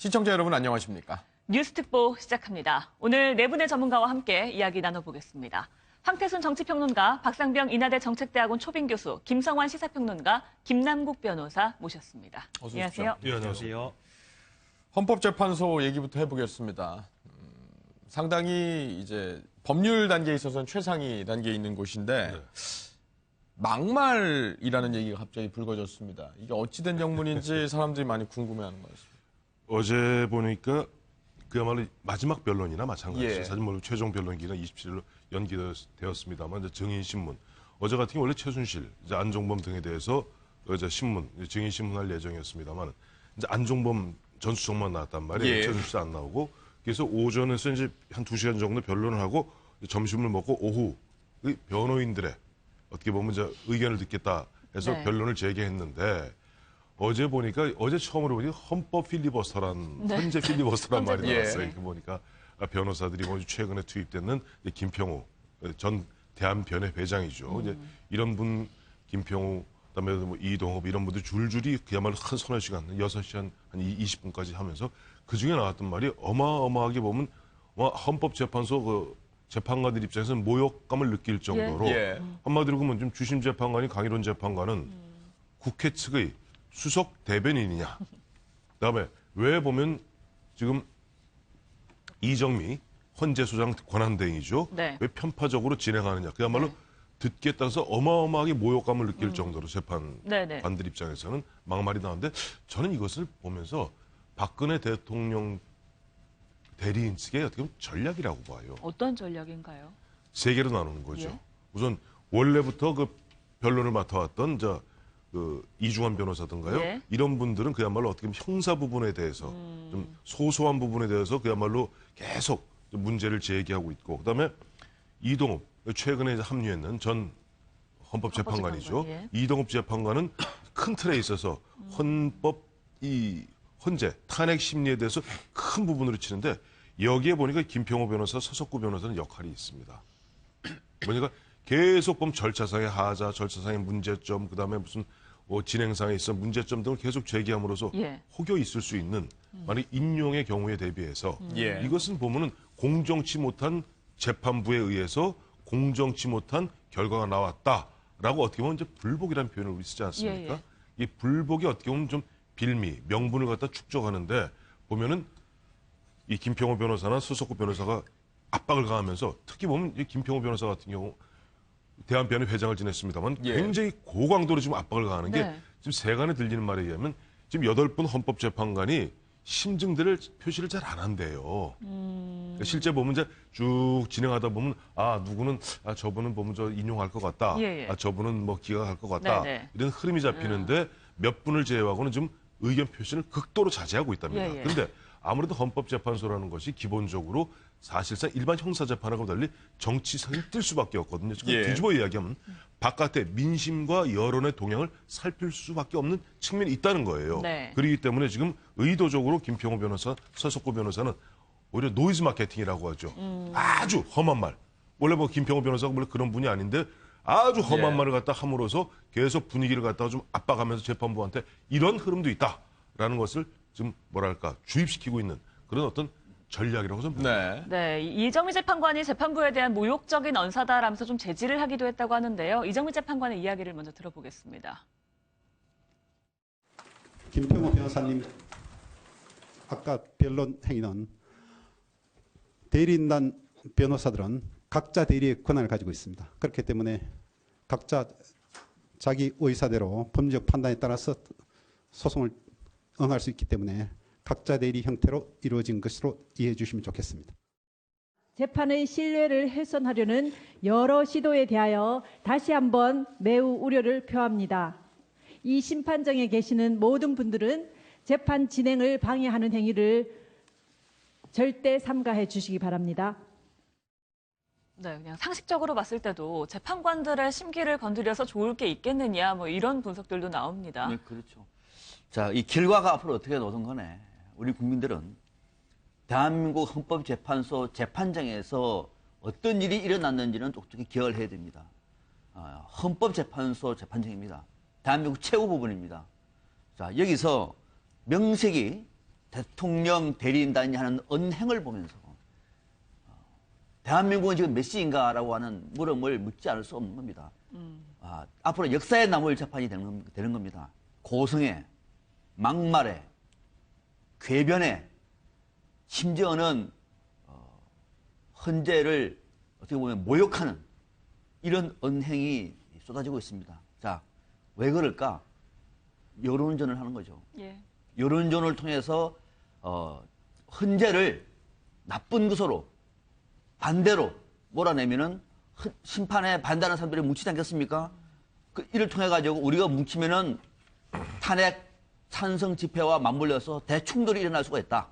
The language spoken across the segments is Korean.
시청자 여러분 안녕하십니까? 뉴스특보 시작합니다. 오늘 네 분의 전문가와 함께 이야기 나눠보겠습니다. 황태순 정치평론가, 박상병 인하대 정책대학원 초빙 교수, 김성환 시사평론가, 김남국 변호사 모셨습니다. 어서 안녕하세요. 오십시오. 예, 안녕하세요. 헌법재판소 얘기부터 해보겠습니다. 상당히 이제 법률 단계에 있어서는 최상위 단계에 있는 곳인데 네. 막말이라는 얘기가 갑자기 불거졌습니다. 이게 어찌된 영문인지 사람들이 많이 궁금해하는 것 같습니다. 어제 보니까 그야말로 마지막 변론이나 마찬가지죠. 예. 사실 뭐 최종 변론 기간 27일로 연기되었습니다만 이제 증인신문 어제 같은 경우 원래 최순실, 이제 안종범 등에 대해서 어제 신문 증인신문할 예정이었습니다만 이제 안종범 전 수석만 나왔단 말이에요. 예. 최순실 안 나오고 그래서 오전에서 이제 한 2시간 정도 변론을 하고 점심을 먹고 오후 의 변호인들의 어떻게 보면 이제 의견을 듣겠다 해서 네. 변론을 재개했는데. 어제 보니까 어제 처음으로 보니 헌법 필리버스터란 헌재 필리버스터란 말이 예. 나왔어요. 이렇게 보니까 변호사들이 뭐 최근에 투입되는 김평우 전 대한변협 회장이죠. 이제 이런 분 김평우 그다음에 뭐 이동업 이런 분들 줄줄이 그야말로 한 서너 시간 6시간 한 20분까지 하면서 그 중에 나왔던 말이 어마어마하게 보면 헌법재판소 그 재판관들 입장에서는 모욕감을 느낄 정도로 예. 한마디로 보면 좀 주심 재판관이 강일원 재판관은 국회 측의 수석 대변인이냐. 그다음에 왜 보면 지금 이정미 헌재소장 권한대행이죠. 네. 왜 편파적으로 진행하느냐. 그야말로 네. 듣기에 따라서 어마어마하게 모욕감을 느낄 정도로 네네. 재판관들 입장에서는 막말이 나오는데 저는 이것을 보면서 박근혜 대통령 대리인 측의 어떻게 보면 전략이라고 봐요. 어떤 전략인가요? 세 개로 나누는 거죠. 예. 우선 원래부터 그 변론을 맡아왔던 그 이중환 변호사든가요. 예. 이런 분들은 그야말로 어떻게 보면 형사 부분에 대해서 좀 소소한 부분에 대해서 그야말로 계속 문제를 제기하고 있고 그다음에 이동업 최근에 이제 합류했는 전 헌법재판관이죠. 헌법재판관, 예. 이동업 재판관은 큰 틀에 있어서 헌재 탄핵 심리에 대해서 큰 부분으로 치는데 여기에 보니까 김평호 변호사, 서석구 변호사는 역할이 있습니다. 보니까 계속 보면 절차상의 하자, 절차상의 문제점, 그다음에 무슨 진행상에 있어 문제점 등을 계속 제기함으로써 예. 혹여 있을 수 있는 만약 인용의 경우에 대비해서 예. 이것은 보면은 공정치 못한 재판부에 의해서 공정치 못한 결과가 나왔다라고 어떻게 보면 이제 불복이라는 표현을 우리 쓰지 않습니까? 예, 이 불복이 어떻게 보면 좀 빌미, 명분을 갖다 축적하는데 보면은 이 김평호 변호사나 서석구 변호사가 압박을 가하면서 특히 보면 이 김평호 변호사 같은 경우 대한변협 회장을 지냈습니다만 예. 굉장히 고강도로 지금 압박을 가하는 게 네. 지금 세간에 들리는 말에 의하면 지금 8분 헌법재판관이 심증들을 표시를 잘 안 한대요. 그러니까 실제 보면 이제 쭉 진행하다 보면 누구는 저분은 보면 저 인용할 것 같다. 예, 예. 저분은 뭐 기각할 것 같다. 네, 네. 이런 흐름이 잡히는데 몇 분을 제외하고는 좀 의견 표시를 극도로 자제하고 있답니다. 예, 예. 그런데 아무래도 헌법재판소라는 것이 기본적으로 사실상 일반 형사재판하고 달리 정치성이 뜰 수밖에 없거든요. 지금 예. 뒤집어 이야기하면 바깥에 민심과 여론의 동향을 살필 수밖에 없는 측면이 있다는 거예요. 네. 그렇기 때문에 지금 의도적으로 김평호 변호사, 서석구 변호사는 오히려 노이즈 마케팅이라고 하죠. 아주 험한 말. 원래 뭐 김평호 변호사가 원래 그런 분이 아닌데 아주 험한 예. 말을 갖다 함으로써 계속 분위기를 갖다가 좀 압박하면서 재판부한테 이런 흐름도 있다라는 것을 좀 뭐랄까 주입시키고 있는 그런 어떤 전략이라고 저는 봅니다. 네. 네, 이정미 재판관이 재판부에 대한 모욕적인 언사다라면서 좀 제지를 하기도 했다고 하는데요. 이정미 재판관의 이야기를 먼저 들어보겠습니다. 김평호 변호사님, 아까 변론 행위는 대리인단 변호사들은 각자 대리의 권한을 가지고 있습니다. 그렇기 때문에 각자 자기 의사대로 법리적 판단에 따라서 소송을 응할 수 있기 때문에 각자 대리 형태로 이루어진 것으로 이해해 주시면 좋겠습니다. 재판의 신뢰를 훼손하려는 여러 시도에 대하여 다시 한번 매우 우려를 표합니다. 이 심판정에 계시는 모든 분들은 재판 진행을 방해하는 행위를 절대 삼가해 주시기 바랍니다. 네, 그냥 상식적으로 봤을 때도 재판관들의 심기를 건드려서 좋을 게 있겠느냐, 뭐 이런 분석들도 나옵니다. 네, 그렇죠. 자, 이 결과가 앞으로 어떻게 노선 간에 우리 국민들은 대한민국 헌법재판소 재판정에서 어떤 일이 일어났는지는 똑똑히 기억을 해야 됩니다. 헌법재판소 재판정입니다. 대한민국 최고 부분입니다. 자, 여기서 명색이 대통령 대리인단이 하는 언행을 보면서 대한민국은 지금 몇 시인가라고 하는 물음을 묻지 않을 수 없는 겁니다. 앞으로 역사에 남을 재판이 되는 겁니다. 고성에, 막말에, 궤변에, 심지어는 헌재를 어떻게 보면 모욕하는 이런 언행이 쏟아지고 있습니다. 자, 왜 그럴까? 여론전을 하는 거죠. 예. 여론전을 통해서 헌재를 나쁜 것으로 반대로 몰아내면은 심판에 반대하는 사람들이 뭉치지 않겠습니까? 이를 통해 가지고 우리가 뭉치면은 탄핵 찬성 집회와 맞물려서 대충돌이 일어날 수가 있다.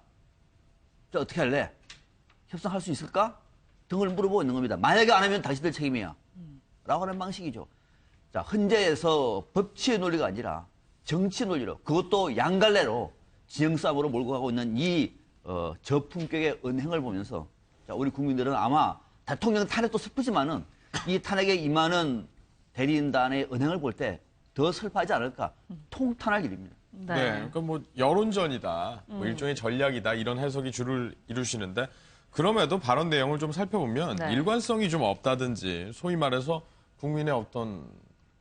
자, 어떻게 할래? 협상할 수 있을까? 등을 물어보고 있는 겁니다. 만약에 안 하면 당신들 책임이야. 라고 하는 방식이죠. 자, 헌재에서 법치의 논리가 아니라 정치 논리로, 그것도 양갈래로 진영 싸움으로 몰고 가고 있는 이 저품격의 언행을 보면서 자, 우리 국민들은 아마 대통령 탄핵도 슬프지만은 이 탄핵에 임하는 대리인단의 언행을 볼 때 더 슬퍼하지 않을까. 통탄할 일입니다. 네. 그러니까 뭐 여론전이다, 뭐 일종의 전략이다 이런 해석이 주를 이루시는데 그럼에도 발언 내용을 좀 살펴보면 네. 일관성이 좀 없다든지 소위 말해서 국민의 어떤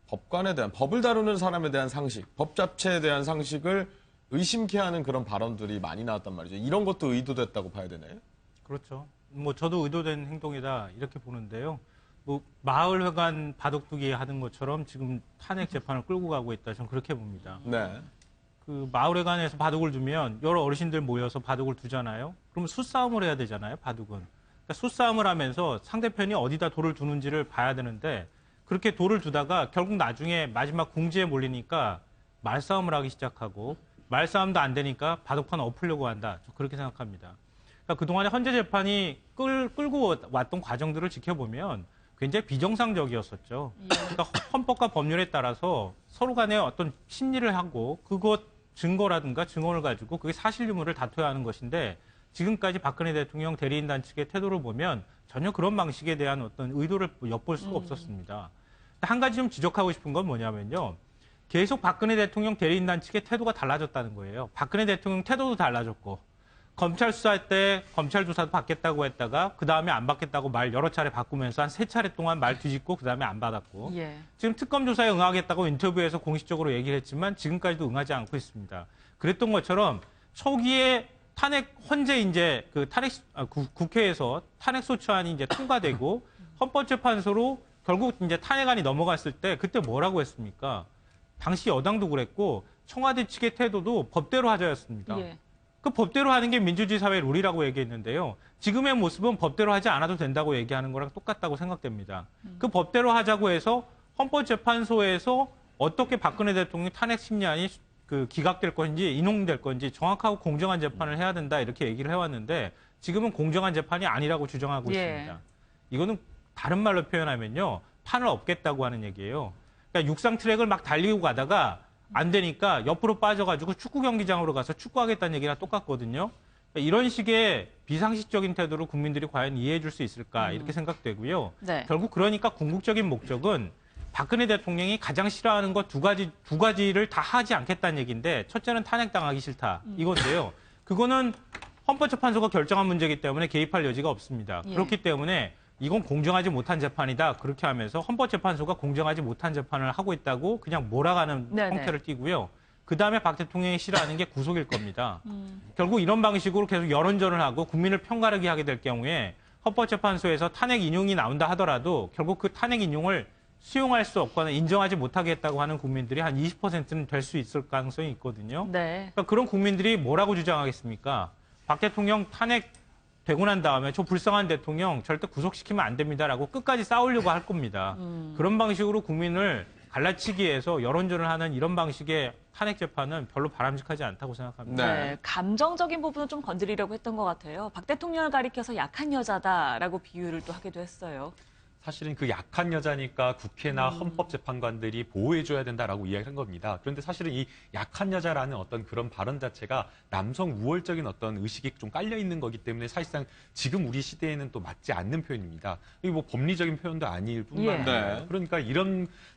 법관에 대한 법을 다루는 사람에 대한 상식, 법 자체에 대한 상식을 의심케 하는 그런 발언들이 많이 나왔단 말이죠. 이런 것도 의도됐다고 봐야 되나요? 그렇죠. 뭐 저도 의도된 행동이다 이렇게 보는데요. 뭐 마을회관 바둑두기 하는 것처럼 지금 탄핵 재판을 끌고 가고 있다. 저는 그렇게 봅니다. 네. 그 마을회관에서 바둑을 두면 여러 어르신들 모여서 바둑을 두잖아요. 그러면 수싸움을 해야 되잖아요. 바둑은. 그러니까 수싸움을 하면서 상대편이 어디다 돌을 두는지를 봐야 되는데 그렇게 돌을 두다가 결국 나중에 마지막 궁지에 몰리니까 말싸움을 하기 시작하고 말싸움도 안 되니까 바둑판 엎으려고 한다. 저 그렇게 생각합니다. 그러니까 그동안에 헌재 재판이 끌고 왔던 과정들을 지켜보면 굉장히 비정상적이었었죠. 그러니까 헌법과 법률에 따라서 서로 간에 어떤 심리를 하고 그것 증거라든가 증언을 가지고 그게 사실 유무를 다투어야 하는 것인데 지금까지 박근혜 대통령 대리인단 측의 태도를 보면 전혀 그런 방식에 대한 어떤 의도를 엿볼 수가 없었습니다. 한 가지 좀 지적하고 싶은 건 뭐냐면요. 계속 박근혜 대통령 대리인단 측의 태도가 달라졌다는 거예요. 박근혜 대통령 태도도 달라졌고 검찰 수사할 때 검찰 조사도 받겠다고 했다가 그다음에 안 받겠다고 말 여러 차례 바꾸면서 한 3차례 동안 말 뒤집고 그다음에 안 받았고 예. 지금 특검 조사에 응하겠다고 인터뷰에서 공식적으로 얘기를 했지만 지금까지도 응하지 않고 있습니다. 그랬던 것처럼 초기에 탄핵 헌재 이제 그 국회에서 탄핵 소추안이 이제 통과되고 헌법재판소로 결국 이제 탄핵안이 넘어갔을 때 그때 뭐라고 했습니까? 당시 여당도 그랬고 청와대 측의 태도도 법대로 하자였습니다. 예. 그 법대로 하는 게 민주주의 사회의 룰이라고 얘기했는데요. 지금의 모습은 법대로 하지 않아도 된다고 얘기하는 거랑 똑같다고 생각됩니다. 그 법대로 하자고 해서 헌법재판소에서 어떻게 박근혜 대통령 탄핵 심리안이 그 기각될 건지 인용될 건지 정확하고 공정한 재판을 해야 된다 이렇게 얘기를 해왔는데 지금은 공정한 재판이 아니라고 주장하고 예. 있습니다. 이거는 다른 말로 표현하면요. 판을 엎겠다고 하는 얘기예요. 그러니까 육상 트랙을 막 달리고 가다가 안 되니까 옆으로 빠져가지고 축구 경기장으로 가서 축구하겠다는 얘기랑 똑같거든요. 그러니까 이런 식의 비상식적인 태도를 국민들이 과연 이해해 줄 수 있을까 이렇게 생각되고요. 네. 결국 그러니까 궁극적인 목적은 박근혜 대통령이 가장 싫어하는 것 두 가지를 다 하지 않겠다는 얘기인데 첫째는 탄핵당하기 싫다 이건데요. 그거는 헌법재판소가 결정한 문제이기 때문에 개입할 여지가 없습니다. 예. 그렇기 때문에 이건 공정하지 못한 재판이다. 그렇게 하면서 헌법재판소가 공정하지 못한 재판을 하고 있다고 그냥 몰아가는 네네. 형태를 띠고요. 그다음에 박 대통령이 싫어하는 게 구속일 겁니다. 결국 이런 방식으로 계속 여론전을 하고 국민을 편가르게 하게 될 경우에 헌법재판소에서 탄핵 인용이 나온다 하더라도 결국 그 탄핵 인용을 수용할 수 없거나 인정하지 못하게 했다고 하는 국민들이 한 20%는 될 수 있을 가능성이 있거든요. 네. 그러니까 그런 국민들이 뭐라고 주장하겠습니까? 박 대통령 탄핵 되고 난 다음에 저 불쌍한 대통령 절대 구속시키면 안 됩니다라고 끝까지 싸우려고 할 겁니다. 그런 방식으로 국민을 갈라치기 위해서 여론전을 하는 이런 방식의 탄핵 재판은 별로 바람직하지 않다고 생각합니다. 네. 감정적인 부분을 좀 건드리려고 했던 것 같아요. 박 대통령을 가리켜서 약한 여자다라고 비유를 또 하기도 했어요. 사실은 그 약한 여자니까 국회나 헌법재판관들이 보호해줘야 된다라고 이야기한 겁니다. 그런데 사실은 이 약한 여자라는 어떤 그런 발언 자체가 남성 우월적인 어떤 의식이 좀 깔려 있는 거기 때문에 사실상 지금 우리 시대에는 또 맞지 않는 표현입니다. 이게 뭐 법리적인 표현도 아닐 뿐만 아니라 네. 그러니까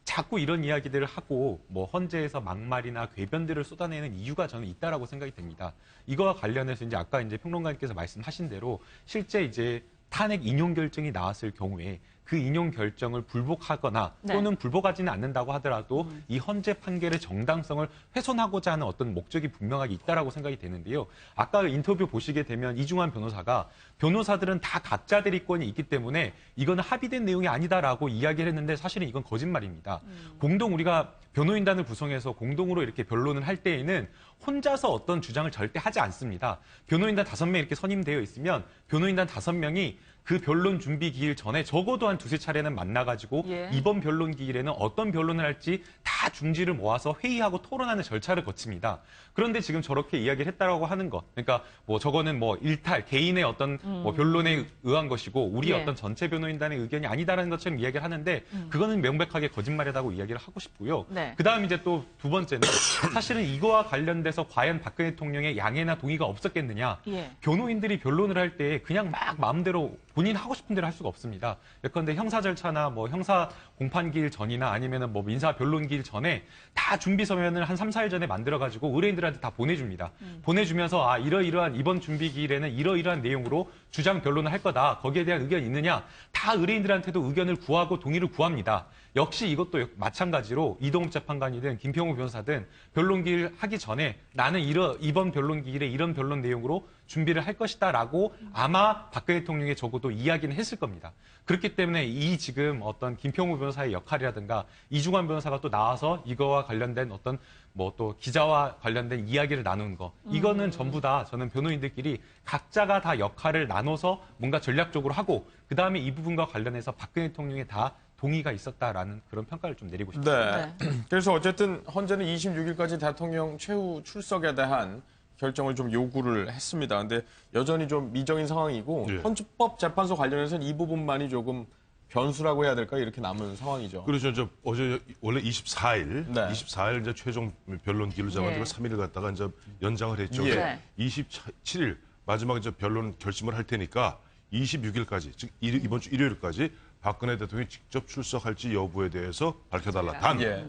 자꾸 이런 이야기들을 하고 뭐 헌재에서 막말이나 궤변들을 쏟아내는 이유가 저는 있다라고 생각이 됩니다. 이거와 관련해서 이제 아까 이제 평론가님께서 말씀하신 대로 실제 이제 탄핵 인용 결정이 나왔을 경우에 그 인용 결정을 불복하거나 네. 또는 불복하지는 않는다고 하더라도 이 헌재 판결의 정당성을 훼손하고자 하는 어떤 목적이 분명하게 있다라고 생각이 되는데요. 아까 인터뷰 보시게 되면 이중환 변호사가 변호사들은 다 각자 대리권이 있기 때문에 이거는 합의된 내용이 아니다라고 이야기를 했는데 사실은 이건 거짓말입니다. 공동 우리가 변호인단을 구성해서 공동으로 이렇게 변론을 할 때에는 혼자서 어떤 주장을 절대 하지 않습니다. 변호인단 5명 이렇게 선임되어 있으면 변호인단 5명이 그 변론 준비 기일 전에 적어도 한 2-3차례는 만나가지고 예. 이번 변론 기일에는 어떤 변론을 할지 다 중지를 모아서 회의하고 토론하는 절차를 거칩니다. 그런데 지금 저렇게 이야기를 했다라고 하는 것. 그러니까 뭐 저거는 뭐 일탈, 개인의 어떤 뭐 변론에 의한 것이고 우리 예. 어떤 전체 변호인단의 의견이 아니다라는 것처럼 이야기를 하는데 그거는 명백하게 거짓말이라고 이야기를 하고 싶고요. 네. 그다음 이제 또 두 번째는 사실은 이거와 관련돼서 과연 박근혜 대통령의 양해나 동의가 없었겠느냐. 예. 변호인들이 변론을 할 때 그냥 막 마음대로 본인 하고 싶은 대로 할 수가 없습니다. 예컨대 형사 절차나 뭐 형사 공판기일 전이나 아니면은 뭐 민사 변론기일 전에 다 준비 서면을 한 3-4일 전에 만들어가지고 의뢰인들한테 다 보내줍니다. 보내주면서 아 이러이러한 이번 준비 기일에는 이러이러한 내용으로 주장 변론을 할 거다. 거기에 대한 의견이 있느냐. 다 의뢰인들한테도 의견을 구하고 동의를 구합니다. 역시 이것도 마찬가지로 이동욱 재판관이든 김평우 변호사든 변론기일 하기 전에 나는 이번 변론기일에 이런 변론 내용으로 준비를 할 것이다라고 아마 박근혜 대통령이 적어도 이야기는 했을 겁니다. 그렇기 때문에 이 지금 어떤 김평우 변호사의 역할이라든가 이중환 변호사가 또 나와서 이거와 관련된 어떤 뭐 또 기자와 관련된 이야기를 나누는 거 이거는 전부 다 저는 변호인들끼리 각자가 다 역할을 나눠서 뭔가 전략적으로 하고 그다음에 이 부분과 관련해서 박근혜 대통령의 다 동의가 있었다라는 그런 평가를 좀 내리고 싶습니다. 네. 그래서 어쨌든 헌재는 26일까지 대통령 최후 출석에 대한 결정을 좀 요구를 했습니다. 근데 여전히 좀 미정인 상황이고 예. 헌법재판소 관련해서는 이 부분만이 조금 변수라고 해야 될까 이렇게 남은 상황이죠. 그래서 이제 어제 원래 24일, 네. 24일 이제 최종 변론 기일을 잡아가지고 예. 3일을 갖다가 이제 연장을 했죠. 예. 네. 27일 마지막 이제 변론 결심을 할 테니까 26일까지, 즉 이번 주 일요일까지 박근혜 대통령이 직접 출석할지 여부에 대해서 밝혀달라. 단 예.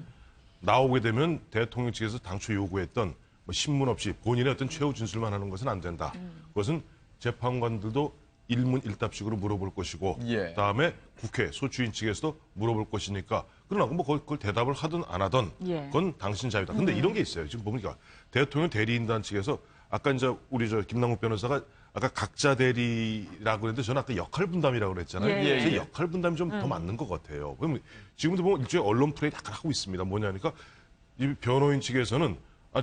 나오게 되면 대통령 측에서 당초 요구했던 뭐 신문 없이 본인의 어떤 최후 진술만 하는 것은 안 된다. 그것은 재판관들도 일문일답식으로 물어볼 것이고 예. 그다음에 국회 소추인 측에서도 물어볼 것이니까 그러나 뭐 그걸 대답을 하든 안 하든 예. 그건 당신 자유다. 근데 이런 게 있어요. 지금 보니까 대통령 대리인단 측에서 아까 이제 우리 김남국 변호사가 아까 각자 대리라고 했는데 저는 아까 역할 분담이라고 그랬잖아요. 예. 그래서 역할 분담이 좀 더 맞는 것 같아요. 그럼 지금도 보면 일종의 언론 플레이 약간 하고 있습니다. 뭐냐니까 이 변호인 측에서는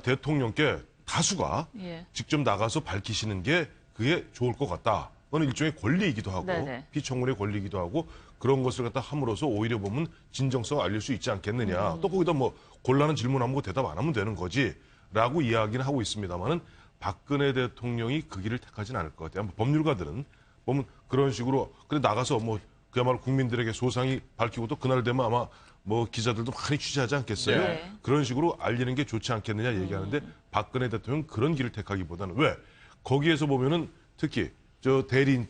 대통령께 다수가 예. 직접 나가서 밝히시는 게 그게 좋을 것 같다. 그건 일종의 권리이기도 하고 네네. 피청문의 권리이기도 하고 그런 것을 갖다 함으로써 오히려 보면 진정성을 알릴 수 있지 않겠느냐. 또 거기다 뭐 곤란한 질문하면 뭐 대답 안 하면 되는 거지라고 이야기는 하고 있습니다만은 박근혜 대통령이 그 길을 택하지는 않을 것 같아요. 법률가들은 보면 그런 식으로 그래 나가서 뭐 그야말로 국민들에게 소상히 밝히고 또 그날 되면 아마 뭐 기자들도 많이 취재하지 않겠어요. 네. 그런 식으로 알리는 게 좋지 않겠느냐 얘기하는데 박근혜 대통령은 그런 길을 택하기보다는 왜 거기에서 보면은 특히 저 대리인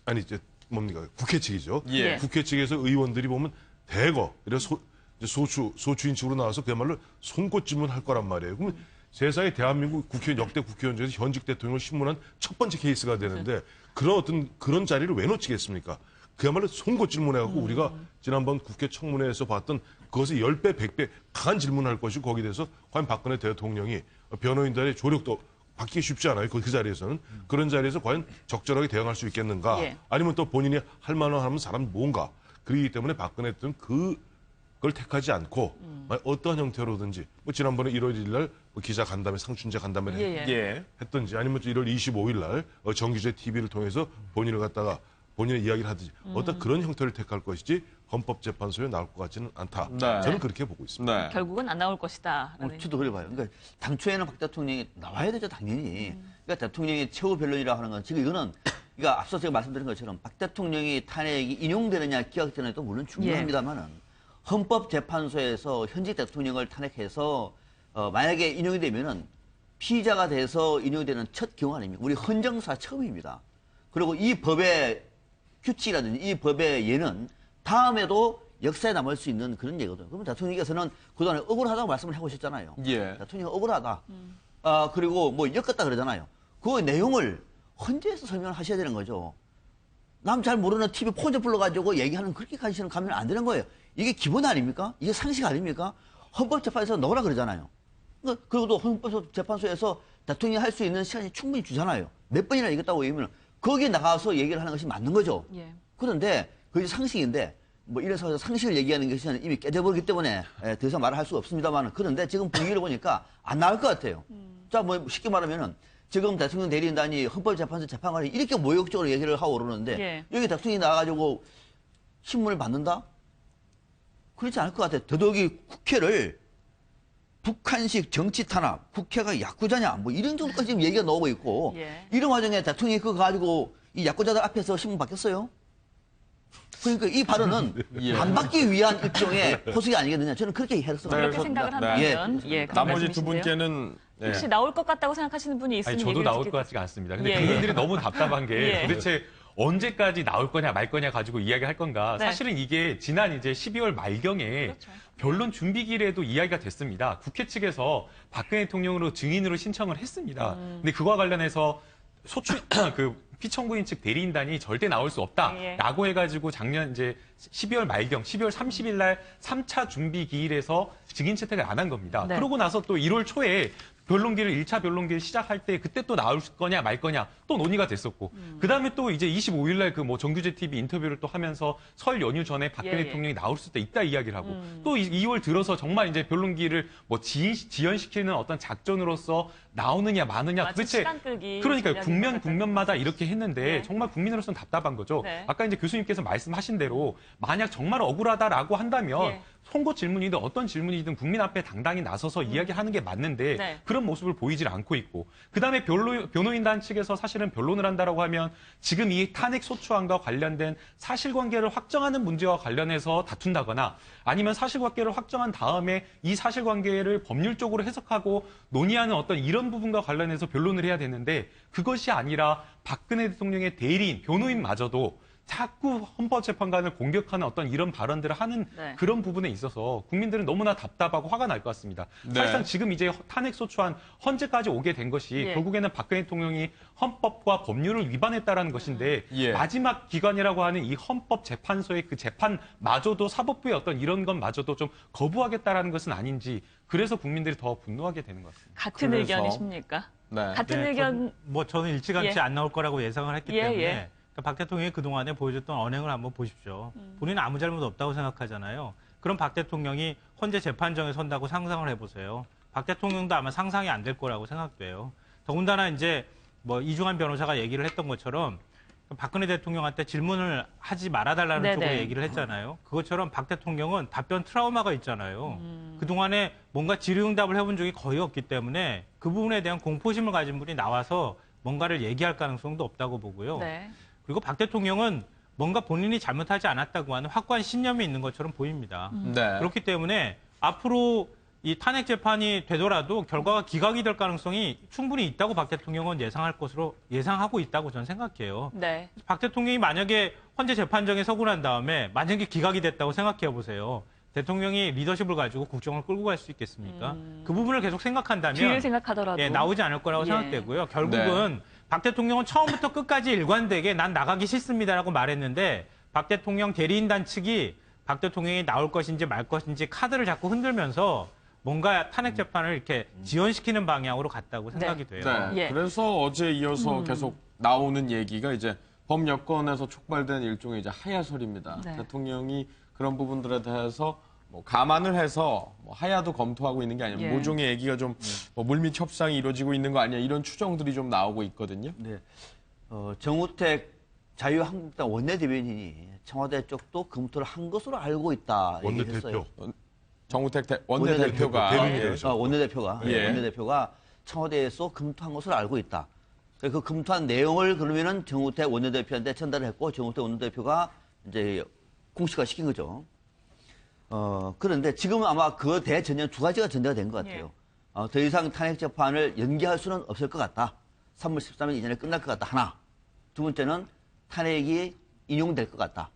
아니 이제 뭡니까 국회 측이죠. 예. 국회 측에서 의원들이 보면 대거 이래서 소추인 측으로 나와서 그야말로 송곳 질문할 거란 말이에요. 그러면 세상에 대한민국 국회의원 역대 국회의원 중에서 현직 대통령을 신문한 첫 번째 케이스가 되는데 그런 자리를 왜 놓치겠습니까? 그야말로 송곳 질문해갖고 우리가 지난번 국회 청문회에서 봤던 그것의 10배, 100배 강한 질문할 것이고 거기에 대해서 과연 박근혜 대통령이 변호인단의 조력도 받기 쉽지 않아요. 그 자리에서는. 그런 자리에서 과연 적절하게 대응할 수 있겠는가. 예. 아니면 또 본인이 할 만한 하면 사람이 뭔가. 그렇기 때문에 박근혜 대통령은 그걸 택하지 않고 어떠한 형태로든지 뭐 지난번에 1월 1일 날 뭐 기자 간담회, 상춘재 간담회를 예. 했든지 아니면 1월 25일 날 정규제 TV를 통해서 본인을 갖다가 본인의 이야기를 하든지 어떤 그런 형태를 택할 것이지 헌법재판소에 나올 것 같지는 않다. 네. 저는 그렇게 보고 있습니다. 네. 결국은 안 나올 것이다. 저도 그래 봐요. 그러니까 당초에는 박 대통령이 나와야 되죠, 당연히. 그러니까 대통령의 최후 변론이라 하는 건 지금 이거는 그러니까 앞서 제가 말씀드린 것처럼 박 대통령이 탄핵이 인용되느냐 기각되느냐도 물론 중요합니다만은 헌법재판소에서 현직 대통령을 탄핵해서 만약에 인용이 되면은 피의자가 돼서 인용이 되는 첫 경우 아닙니까? 우리 헌정사 처음입니다. 그리고 이 법의 규칙이라든지 이 법의 예는 다음에도 역사에 남을 수 있는 그런 예거든요. 그러면 대통령께서는 그동안에 억울하다고 말씀을 해오셨잖아요. 예. 대통령이 억울하다. 그리고 뭐 엮었다 그러잖아요. 그 내용을 헌재에서 설명을 하셔야 되는 거죠. 남 잘 모르는 TV 폰에 불러가지고 얘기하는 그렇게까지는 가면 안 되는 거예요. 이게 기본 아닙니까? 이게 상식 아닙니까? 헌법재판소에서 넣으라 그러잖아요. 그리고 또 헌법재판소에서 대통령이 할 수 있는 시간이 충분히 주잖아요. 몇 번이나 얘기했다고 얘기하면 거기에 나가서 얘기를 하는 것이 맞는 거죠. 예. 그런데 그게 상식인데 뭐 이래서 상식을 얘기하는 것이 이미 깨져버리기 때문에 더 이상 말을 할 수가 없습니다만 그런데 지금 분위기를 보니까 안 나올 것 같아요. 자, 뭐 쉽게 말하면은 지금 대통령 대리인단이 헌법재판소 재판관이 이렇게 모욕적으로 얘기를 하고 오르는데 예. 여기 대통령이 나와가지고 신문을 받는다? 그렇지 않을 것 같아요. 더더욱이 국회를 북한식 정치 탄압, 국회가 야쿠자냐, 뭐 이런 정도까지 지금 얘기가 나오고 있고 예. 이런 와중에 대통령이 그거 가지고 이 야쿠자들 앞에서 신문 받겠어요? 그러니까 이 발언은 예. 안 받기 위한 일종의 포석이 아니겠느냐. 저는 그렇게 해석을 그렇게 그래서 생각을 네. 한다면 예, 그런 나머지 두 말씀이신데요. 분께는 예. 혹시 나올 것 같다고 생각하시는 분이 있으면 아니, 저도 얘기를 나올 듣겠- 것 같지가 않습니다. 근데 예. 국민들이 너무 답답한 게 예. 도대체 언제까지 나올 거냐 말 거냐 가지고 이야기할 건가. 네. 사실은 이게 지난 이제 12월 말경에 그렇죠. 변론 준비기일에도 이야기가 됐습니다. 국회 측에서 박근혜 대통령으로 증인으로 신청을 했습니다. 근데 그와 관련해서 소출 그 피청구인 측 대리인단이 절대 나올 수 없다라고 해가지고 작년 이제 12월 말경, 12월 30일 날 3차 준비 기일에서 증인 채택을 안 한 겁니다. 네. 그러고 나서 또 1월 초에 변론기를 1차 변론기를 시작할 때 그때 또 나올 거냐 말 거냐 또 논의가 됐었고 그다음에 또 이제 25일 날 그 뭐 정규제 TV 인터뷰를 또 하면서 설 연휴 전에 박근혜 예, 예. 대통령이 나올 수도 있다 이야기를 하고 또 2월 들어서 정말 이제 변론기를 뭐 지연시키는 어떤 작전으로서 나오느냐 마느냐 마치 도대체 시간 끌기 그러니까 전략인 것 국면마다 이렇게 했는데 네. 정말 국민으로서는 답답한 거죠. 네. 아까 이제 교수님께서 말씀하신 대로 만약 정말 억울하다라고 한다면 예. 송고 질문이든 어떤 질문이든 국민 앞에 당당히 나서서 이야기하는 게 맞는데 네. 그런 모습을 보이질 않고 있고 그다음에 변호인단 측에서 사실은 변론을 한다라고 하면 지금 이 탄핵 소추안과 관련된 사실관계를 확정하는 문제와 관련해서 다툰다거나 아니면 사실관계를 확정한 다음에 이 사실관계를 법률적으로 해석하고 논의하는 어떤 이런 부분과 관련해서 변론을 해야 되는데 그것이 아니라 박근혜 대통령의 대리인 변호인마저도 자꾸 헌법재판관을 공격하는 어떤 이런 발언들을 하는 네. 그런 부분에 있어서 국민들은 너무나 답답하고 화가 날 것 같습니다. 네. 사실상 지금 이제 탄핵소추안 헌재까지 오게 된 것이 예. 결국에는 박근혜 대통령이 헌법과 법률을 위반했다라는 것인데 예. 마지막 기관이라고 하는 이 헌법재판소의 그 재판마저도 사법부의 어떤 이런 것마저도 좀 거부하겠다라는 것은 아닌지 그래서 국민들이 더 분노하게 되는 것 같습니다. 같은 그래서- 의견이십니까? 네. 같은 네, 의견 저는 일찌감치 예. 안 나올 거라고 예상을 했기 예, 때문에 예. 그러니까 박 대통령이 그동안에 보여줬던 언행을 한번 보십시오. 본인은 아무 잘못 없다고 생각하잖아요. 그럼 박 대통령이 헌재 재판정에 선다고 상상을 해보세요. 박 대통령도 아마 상상이 안 될 거라고 생각돼요. 더군다나 이제 뭐 이중환 변호사가 얘기를 했던 것처럼 박근혜 대통령한테 질문을 하지 말아달라는 네네. 쪽으로 얘기를 했잖아요. 그것처럼 박 대통령은 답변 트라우마가 있잖아요. 그동안에 뭔가 질의응답을 해본 적이 거의 없기 때문에 그 부분에 대한 공포심을 가진 분이 나와서 뭔가를 얘기할 가능성도 없다고 보고요. 네. 그리고 박 대통령은 뭔가 본인이 잘못하지 않았다고 하는 확고한 신념이 있는 것처럼 보입니다. 네. 그렇기 때문에 앞으로 이 탄핵 재판이 되더라도 결과가 기각이 될 가능성이 충분히 있다고 박 대통령은 예상할 것으로 예상하고 있다고 저는 생각해요. 네. 박 대통령이 만약에 헌재 재판정에 서고 난 다음에 만약에 기각이 됐다고 생각해 보세요. 대통령이 리더십을 가지고 국정을 끌고 갈 수 있겠습니까? 그 부분을 계속 생각한다면 뒤를 생각하더라도 예, 나오지 않을 거라고 예. 생각되고요. 결국은 박 대통령은 처음부터 끝까지 일관되게 난 나가기 싫습니다라고 말했는데 박 대통령 대리인단 측이 박 대통령이 나올 것인지 말 것인지 카드를 자꾸 흔들면서 뭔가 탄핵 재판을 이렇게 지연시키는 방향으로 갔다고 생각이 돼요. 네. 예. 그래서 어제 이어서 계속 나오는 얘기가 이제 법 여건에서 촉발된 일종의 이제 하야설입니다. 네. 대통령이 그런 부분들에 대해서 뭐 감안을 해서 뭐 하야도 검토하고 있는 게 아니라 예. 모종의 얘기가 좀 뭐 물밑 협상이 이루어지고 있는 거 아니야 이런 추정들이 좀 나오고 있거든요. 네. 정우택 자유한국당 원내대변인이 청와대 쪽도 검토를 한 것으로 알고 있다 얘기했어요. 원내대표. 정우택 원내대표가 대변인이죠. 원내대표가 예. 원내대표가 청와대에서 검토한 것으로 알고 있다. 그 검토한 내용을 그러면은 정우택 원내대표한테 전달을 했고 정우택 원내대표가 이제 공식화 시킨 거죠. 그런데 지금은 아마 그 대전제는 두 가지가 전제가 된 것 같아요. 더 이상 탄핵 재판을 연기할 수는 없을 것 같다. 3월 13일 이전에 끝날 것 같다. 하나. 두 번째는 탄핵이 인용될 것 같다.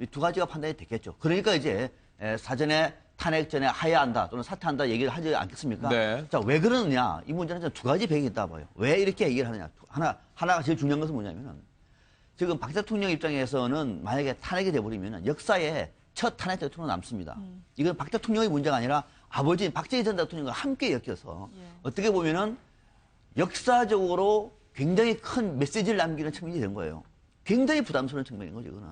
이 두 가지가 판단이 됐겠죠. 그러니까 이제 사전에 탄핵 전에 하야한다 또는 사퇴한다 얘기를 하지 않겠습니까? 네. 자, 왜 그러느냐? 이 문제는 두 가지 배경이 있다 봐요. 왜 이렇게 얘기를 하느냐? 하나가 제일 중요한 것은 뭐냐면은 지금 박 대통령 입장에서는 만약에 탄핵이 돼버리면 역사에 첫 탄핵 대통령 남습니다. 이건 박 대통령의 문제가 아니라 아버지인 박정희 전 대통령과 함께 엮여서 어떻게 보면은 역사적으로 굉장히 큰 메시지를 남기는 측면이 된 거예요. 굉장히 부담스러운 측면인 거죠, 이거는.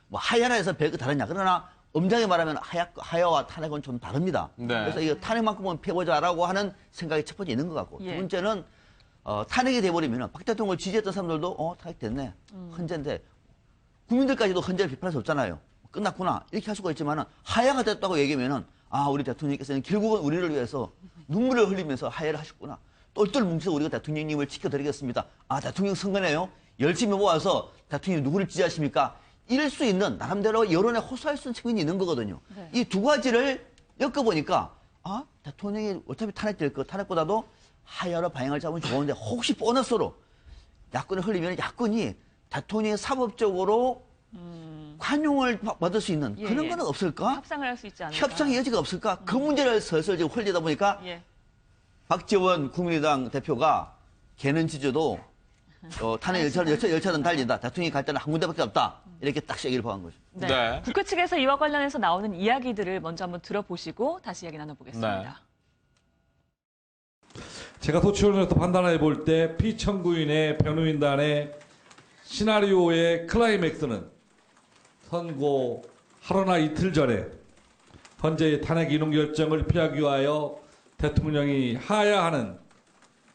뭐 하야라 해서 별거 다르냐. 그러나 엄장히 말하면 하야와 탄핵은 좀 다릅니다. 네. 그래서 이거 탄핵만큼은 펴보자라고 하는 생각이 첫 번째 있는 것 같고 두 번째는 탄핵이 돼버리면 박 대통령을 지지했던 사람들도 탄핵됐네. 헌재인데 국민들까지도 헌재를 비판할 수 없잖아요. 끝났구나. 이렇게 할 수가 있지만 하야가 됐다고 얘기하면은 우리 대통령께서는 결국은 우리를 위해서 눈물을 흘리면서 하야를 하셨구나. 똘똘 뭉쳐서 우리가 대통령님을 지켜드리겠습니다. 대통령 선거네요. 열심히 모아서 대통령이 누구를 지지하십니까? 이럴 수 있는 나름대로 여론에 호소할 수 있는 측면이 있는 거거든요. 네. 이 두 가지를 엮어보니까 대통령이 어차피 탄핵될 거 탄핵보다도 하야로 방향을 잡으면 좋은데 혹시 보너스로 야권을 흘리면 야권이 대통령이 사법적으로 관용을 받을 수 있는 그런 거는 없을까? 협상을 할 수 있지 않을까? 협상의 여지가 없을까? 그 문제를 슬슬 지금 흘리다 보니까 박지원 국민의당 대표가 걔는 지져도 탄핵 열차는 달린다. 대통령이 갈 때는 한 군데밖에 없다. 이렇게 딱 얘기를 보한 거죠. 네. 네. 국회 측에서 이와 관련해서 나오는 이야기들을 먼저 한번 들어보시고 다시 이야기 나눠보겠습니다. 네. 제가 소치원에서 판단해 볼 때 피청구인의 변호인단의 시나리오의 클라이맥스는 선고 하루나 이틀 전에 헌재의 탄핵 인용 결정을 피하기 위하여 대통령이 하야하는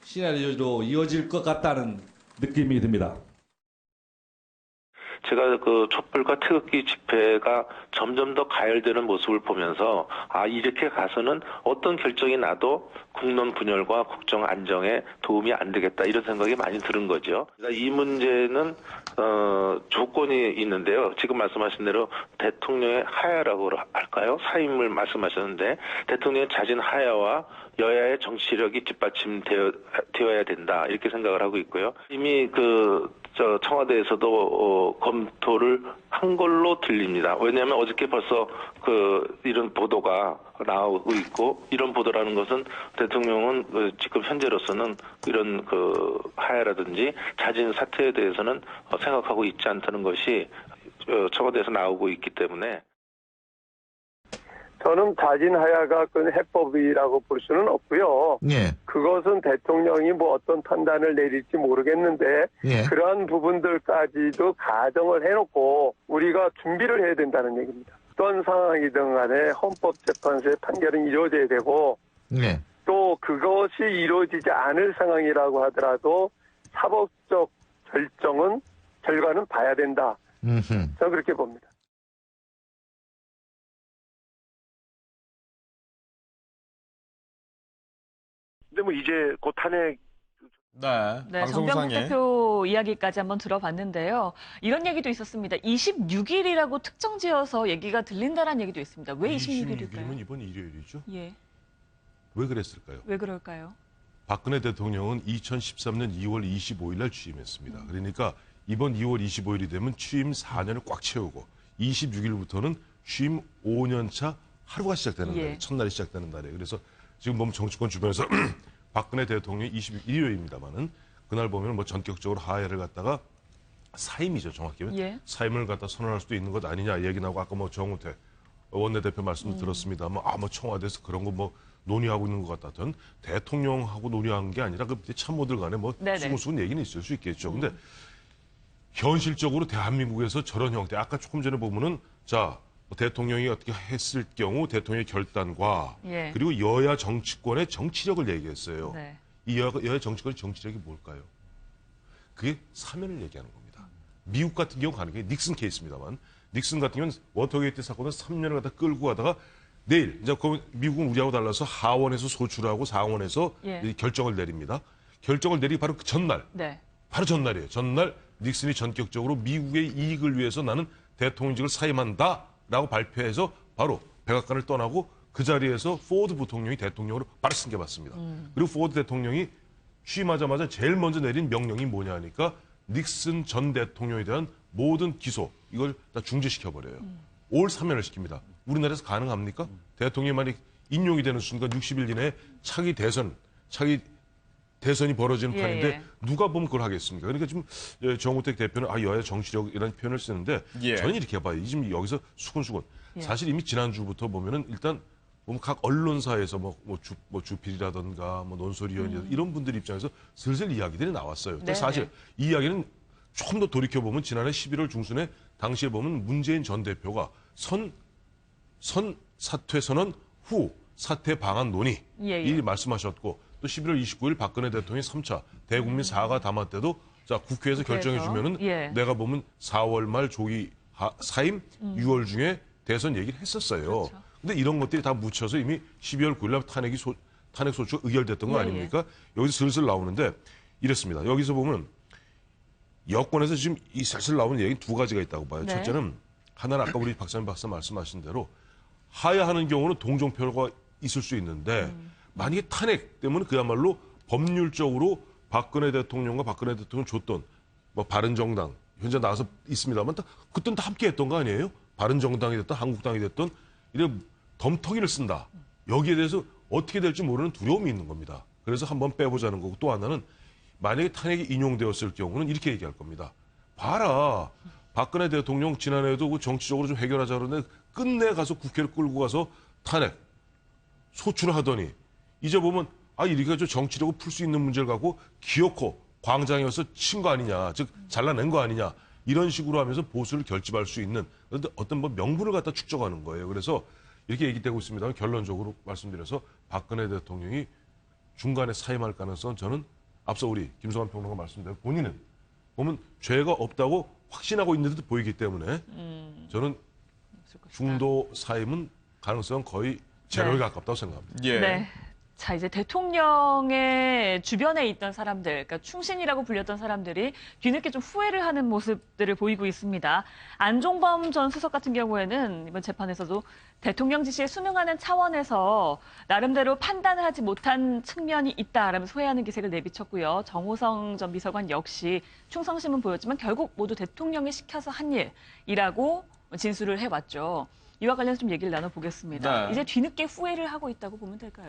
시나리오로 이어질 것 같다는 느낌이 듭니다. 제가 그 촛불과 태극기 집회가 점점 더 가열되는 모습을 보면서 이렇게 가서는 어떤 결정이 나도 국론 분열과 국정 안정에 도움이 안 되겠다 이런 생각이 많이 드는 거죠. 그러니까 이 문제는 조건이 있는데요. 지금 말씀하신 대로 대통령의 하야라고 할까요? 사임을 말씀하셨는데 대통령의 잦은 하야와 여야의 정치력이 뒷받침되어야 된다 이렇게 생각을 하고 있고요. 이미 청와대에서도 검토를 한 걸로 들립니다. 왜냐하면 어저께 벌써 이런 보도가 나오고 있고 이런 보도라는 것은 대통령은 지금 현재로서는 이런 하야라든지 잦은 사태에 대해서는 생각하고 있지 않다는 것이 청와대에서 나오고 있기 때문에. 저는 잦은 하야가 해법이라고 볼 수는 없고요. 그것은 대통령이 어떤 판단을 내릴지 모르겠는데 그러한 부분들까지도 가정을 해놓고 우리가 준비를 해야 된다는 얘기입니다. 어떤 상황이든 간에 헌법재판소의 판결은 이루어져야 되고 또 그것이 이루어지지 않을 상황이라고 하더라도 사법적 결과는 봐야 된다. 저는 그렇게 봅니다. 근데 이제 곧 탄핵. 네, 정병국 대표 이야기까지 한번 들어봤는데요. 이런 얘기도 있었습니다. 26일이라고 특정 지어서 얘기가 들린다는 얘기도 있습니다. 왜 26일일까요? 26일이면 이번 일요일이죠. 예. 왜 그랬을까요? 왜 그럴까요? 박근혜 대통령은 2013년 2월 25일 날 취임했습니다. 그러니까 이번 2월 25일이 되면 취임 4년을 꽉 채우고 26일부터는 취임 5년 차 하루가 시작되는 날이에요. 첫날이 시작되는 날이에요. 그래서 지금 보면 정치권 주변에서 박근혜 대통령이 21일입니다만은 그날 보면 전격적으로 하야를 갖다가 사임이죠, 정확히는. 사임을 갖다 선언할 수도 있는 것 아니냐 얘기 나오고 아까 정우택 원내대표 말씀도 들었습니다만 청와대에서 그런 거 논의하고 있는 것 같다던 대통령하고 논의한 게 아니라 그 참모들 간에 수근수근 얘기는 있을 수 있겠죠. 근데 현실적으로 대한민국에서 저런 형태 아까 조금 전에 보면은 대통령이 어떻게 했을 경우 대통령의 결단과 그리고 여야 정치권의 정치력을 얘기했어요. 이 여야 정치권의 정치력이 뭘까요? 그게 사면을 얘기하는 겁니다. 미국 같은 경우 가는 게 닉슨 케이스입니다만 닉슨 같은 경우는 워터게이트 사건을 3년을 갖다 끌고 가다가 내일 이제 미국은 우리하고 달라서 하원에서 소추하고 상원에서 결정을 내립니다. 결정을 내리기 바로 그 전날 바로 전날이에요. 전날 닉슨이 전격적으로 미국의 이익을 위해서 나는 대통령직을 사임한다라고 발표해서 바로 백악관을 떠나고 그 자리에서 포드 부통령이 대통령으로 바로 승계받습니다. 그리고 포드 대통령이 취임하자마자 제일 먼저 내린 명령이 뭐냐 하니까 닉슨 전 대통령에 대한 모든 기소 이걸 다 중지시켜버려요. 올 사면을 시킵니다. 우리나라에서 가능합니까? 대통령이 만약 인용이 되는 순간 60일 이내에 차기 대선이 벌어지는 판인데 누가 보면 그걸 하겠습니까? 그러니까 지금 정우택 대표는 여야 정치력이라는 표현을 쓰는데 저는 이렇게 봐요. 지금 여기서 수근수근. 사실 이미 지난주부터 보면은 일단 보면 각 언론사에서 주필이라든가 논설위원이라든가 이런 분들 입장에서 슬슬 이야기들이 나왔어요. 근데 사실 이 이야기는 조금 더 돌이켜보면 지난해 11월 중순에 당시에 보면 문재인 전 대표가 사퇴 선언 후 사퇴 방안 논의 이 말씀하셨고 또 11월 29일 박근혜 대통령이 3차 대국민 사과 담화 때도 자 국회에서 결정해 주면은 내가 보면 4월 말 조기 사임 6월 중에 대선 얘기를 했었어요. 근데 이런 것들이 다 묻혀서 이미 12월 9일 날 탄핵 소추가 의결됐던 거 아닙니까? 여기서 슬슬 나오는데 이렇습니다. 여기서 보면 여권에서 지금 이 슬슬 나오는 얘기는 두 가지가 있다고 봐요. 첫째는 하나는 아까 우리 박상민 박사 말씀하신 대로 하야하는 경우는 동정표가 있을 수 있는데 만약에 탄핵 때문에 그야말로 법률적으로 박근혜 대통령과 박근혜 대통령 줬던 바른정당 현재 나와서 있습니다만 그때는 다 함께 했던 거 아니에요? 바른정당이 됐든 한국당이 됐든 이런 덤터기를 쓴다. 여기에 대해서 어떻게 될지 모르는 두려움이 있는 겁니다. 그래서 한번 빼보자는 거고 또 하나는 만약에 탄핵이 인용되었을 경우는 이렇게 얘기할 겁니다. 봐라. 박근혜 대통령 지난해에도 그 정치적으로 좀 해결하자 그러는데 끝내 가서 국회를 끌고 가서 탄핵 소추를 하더니 이제 보면 이렇게 좀 정치적으로 풀 수 있는 문제를 갖고 기어코 광장에서 친 거 아니냐. 즉 잘라낸 거 아니냐. 이런 식으로 하면서 보수를 결집할 수 있는 어떤 명분을 갖다 축적하는 거예요. 그래서 이렇게 얘기되고 있습니다만 결론적으로 말씀드려서 박근혜 대통령이 중간에 사임할 가능성은 저는 앞서 우리 김성환 평론가 말씀대로 본인은 보면 죄가 없다고 확신하고 있는 듯 보이기 때문에 저는 중도 사임은 가능성은 거의 제로에 가깝다고 생각합니다. 네. 자, 이제 대통령의 주변에 있던 사람들, 그러니까 충신이라고 불렸던 사람들이 뒤늦게 좀 후회를 하는 모습들을 보이고 있습니다. 안종범 전 수석 같은 경우에는 이번 재판에서도 대통령 지시에 순응하는 차원에서 나름대로 판단을 하지 못한 측면이 있다라면서 후회하는 기색을 내비쳤고요. 정호성 전 비서관 역시 충성심은 보였지만 결국 모두 대통령이 시켜서 한 일이라고 진술을 해왔죠. 이와 관련해서 좀 얘기를 나눠보겠습니다. 이제 뒤늦게 후회를 하고 있다고 보면 될까요?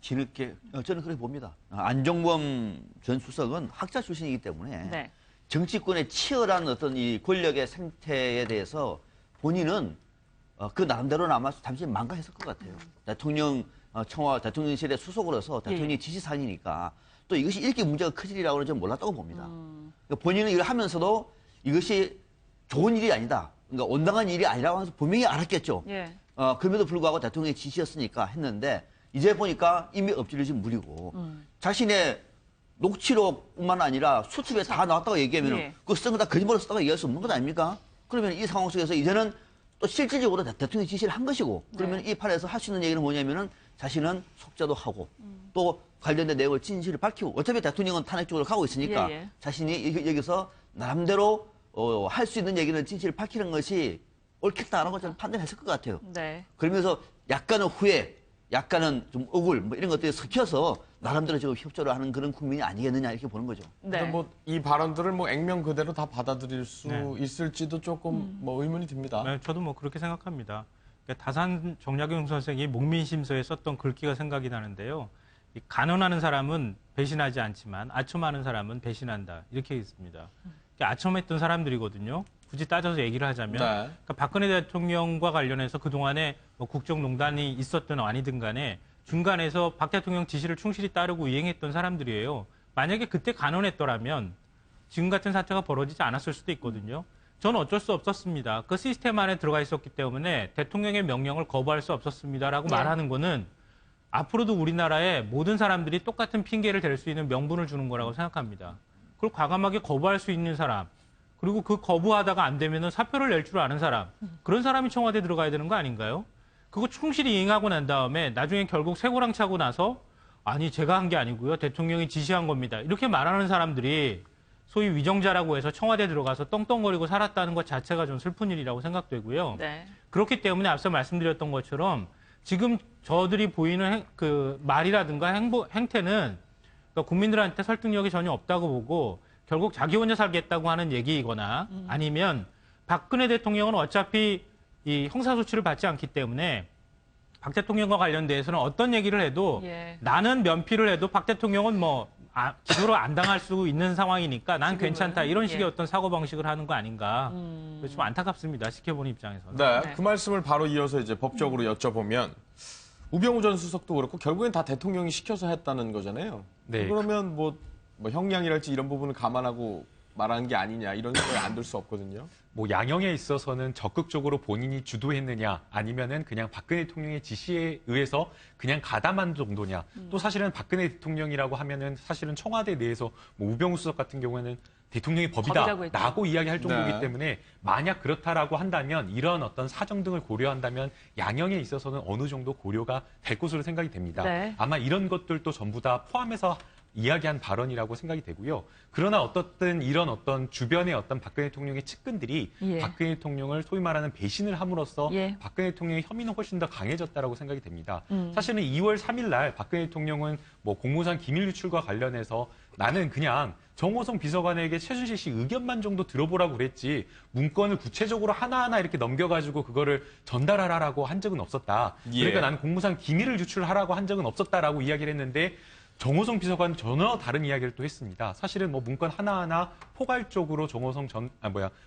뒤늦게 저는 그렇게 봅니다. 안종범 전 수석은 학자 출신이기 때문에 정치권의 치열한 어떤 이 권력의 생태에 대해서 본인은 그 나름대로는 아마 잠시 망가했을 것 같아요. 대통령실의 수석으로서 대통령이 지시사항이니까 또 이것이 이렇게 문제가 커지리라고는 좀 몰랐다고 봅니다. 그러니까 본인은 이걸 하면서도 이것이 좋은 일이 아니다. 그러니까 온당한 일이 아니라고 하면서 분명히 알았겠죠. 그럼에도 불구하고 대통령의 지시였으니까 했는데 이제 보니까 이미 엎질러진 물이고 자신의 녹취록뿐만 아니라 수첩에 다 나왔다고 얘기하면 그거 쓴 거 다 거짓말로 썼다고 얘기할 수 없는 것 아닙니까? 그러면 이 상황 속에서 이제는 또 실질적으로 대통령이 지시를 한 것이고 그러면 이 판에서 할 수 있는 얘기는 뭐냐면은 자신은 속죄도 하고 또 관련된 내용을 진실을 밝히고 어차피 대통령은 탄핵 쪽으로 가고 있으니까 자신이 여기서 나름대로 할 수 있는 얘기는 진실을 밝히는 것이 옳겠다라는 걸 저는 판단했을 것 같아요. 그러면서 약간은 후회 약간은 좀 억울 이런 것들이 섞여서 나름대로 지금 협조를 하는 그런 국민이 아니겠느냐 이렇게 보는 거죠. 이 발언들을 액면 그대로 다 받아들일 수 있을지도 조금 의문이 듭니다. 저도 그렇게 생각합니다. 그러니까 다산 정약용 선생이 목민심서에 썼던 글귀가 생각이 나는데요. 간언하는 사람은 배신하지 않지만 아첨하는 사람은 배신한다 이렇게 있습니다. 아첨했던 사람들이거든요. 굳이 따져서 얘기를 하자면 그러니까 박근혜 대통령과 관련해서 그동안에 국정농단이 있었든 아니든 간에 중간에서 박 대통령 지시를 충실히 따르고 이행했던 사람들이에요. 만약에 그때 간언했더라면 지금 같은 사태가 벌어지지 않았을 수도 있거든요. 저는 어쩔 수 없었습니다. 그 시스템 안에 들어가 있었기 때문에 대통령의 명령을 거부할 수 없었습니다라고 말하는 거는 앞으로도 우리나라의 모든 사람들이 똑같은 핑계를 댈 수 있는 명분을 주는 거라고 생각합니다. 그걸 과감하게 거부할 수 있는 사람 그리고 그 거부하다가 안 되면 사표를 낼 줄 아는 사람 그런 사람이 청와대에 들어가야 되는 거 아닌가요? 그거 충실히 이행하고 난 다음에 나중에 결국 쇠고랑 차고 나서 아니 제가 한 게 아니고요. 대통령이 지시한 겁니다. 이렇게 말하는 사람들이 소위 위정자라고 해서 청와대 들어가서 떵떵거리고 살았다는 것 자체가 좀 슬픈 일이라고 생각되고요. 네. 그렇기 때문에 앞서 말씀드렸던 것처럼 지금 저들이 보이는 그 말이라든가 행태는 그러니까 국민들한테 설득력이 전혀 없다고 보고 결국 자기 혼자 살겠다고 하는 얘기이거나 아니면 박근혜 대통령은 어차피 이 형사소치를 받지 않기 때문에 박 대통령과 관련돼서는 어떤 얘기를 해도 예. 나는 면피를 해도 박 대통령은 뭐 기소를 안 당할 수 있는 상황이니까 난 지금은, 괜찮다. 이런 식의 예. 어떤 사고방식을 하는 거 아닌가. 좀 안타깝습니다. 지켜보는 입장에서는. 네, 네. 그 말씀을 바로 이어서 이제 법적으로 여쭤보면 우병우 전 수석도 그렇고 결국엔 다 대통령이 시켜서 했다는 거잖아요. 네. 그러면 뭐 형량이랄지 이런 부분을 감안하고 말하는 게 아니냐 이런 생각이 안 들 수 없거든요. 뭐 양형에 있어서는 적극적으로 본인이 주도했느냐 아니면은 그냥 박근혜 대통령의 지시에 의해서 그냥 가담한 정도냐. 또 사실은 박근혜 대통령이라고 하면은 사실은 청와대 내에서 뭐 우병우 수석 같은 경우에는 대통령이 법이라고 했죠. 법이다라고 이야기할 정도이기 네. 때문에 만약 그렇다라고 한다면 이런 어떤 사정 등을 고려한다면 양형에 있어서는 어느 정도 고려가 될 것으로 생각이 됩니다. 네. 아마 이런 것들도 전부 다 포함해서 이야기한 발언이라고 생각이 되고요. 그러나 어떻든 이런 어떤 주변의 어떤 박근혜 대통령의 측근들이 예. 박근혜 대통령을 소위 말하는 배신을 함으로써 예. 박근혜 대통령의 혐의는 훨씬 더 강해졌다라고 생각이 됩니다. 사실은 2월 3일 날 박근혜 대통령은 뭐 공무상 기밀 유출과 관련해서 나는 그냥 정호성 비서관에게 최순실 씨 의견만 정도 들어보라고 그랬지 문건을 구체적으로 하나하나 이렇게 넘겨가지고 그거를 전달하라고 한 적은 없었다. 예. 그러니까 나는 공무상 기밀을 유출하라고 한 적은 없었다라고 이야기를 했는데 정호성 비서관은 전혀 다른 이야기를 또 했습니다. 사실은 뭐 문건 하나하나 포괄적으로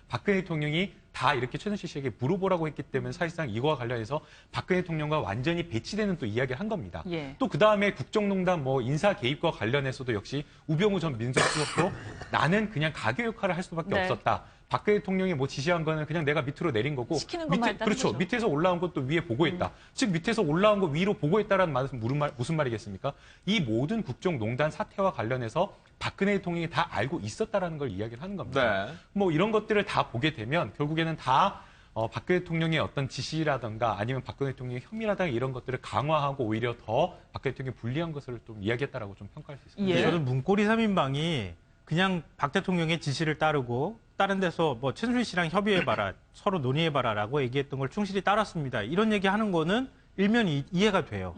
박근혜 대통령이 다 이렇게 최순실 씨에게 물어보라고 했기 때문에 사실상 이거와 관련해서 박근혜 대통령과 완전히 배치되는 또 이야기를 한 겁니다. 예. 또 그 다음에 국정농단 뭐 인사 개입과 관련해서도 역시 우병우 전 민정수석도 나는 그냥 가교 역할을 할 수밖에 네. 없었다. 박근혜 대통령이 뭐 지시한 거는 그냥 내가 밑으로 내린 거고 시키는 것만 했다는 그렇죠. 거죠. 밑에서 올라온 것도 위에 보고했다. 즉 밑에서 올라온 거 위로 보고했다라는 말은 무슨 말이겠습니까? 이 모든 국정농단 사태와 관련해서 박근혜 대통령이 다 알고 있었다라는 걸 이야기를 하는 겁니다. 네. 뭐 이런 것들을 다 보게 되면 결국에는 다 박근혜 대통령의 어떤 지시라든가 아니면 박근혜 대통령의 혐의라든가 이런 것들을 강화하고 오히려 더 박근혜 대통령이 불리한 것을 좀 이야기했다라고 좀 평가할 수 있습니다. 예. 저는 문고리 3인방이 그냥 박 대통령의 지시를 따르고 다른 데서 뭐 최순실 씨랑 협의해봐라, 서로 논의해봐라라고 얘기했던 걸 충실히 따랐습니다. 이런 얘기하는 거는 일면 이해가 돼요.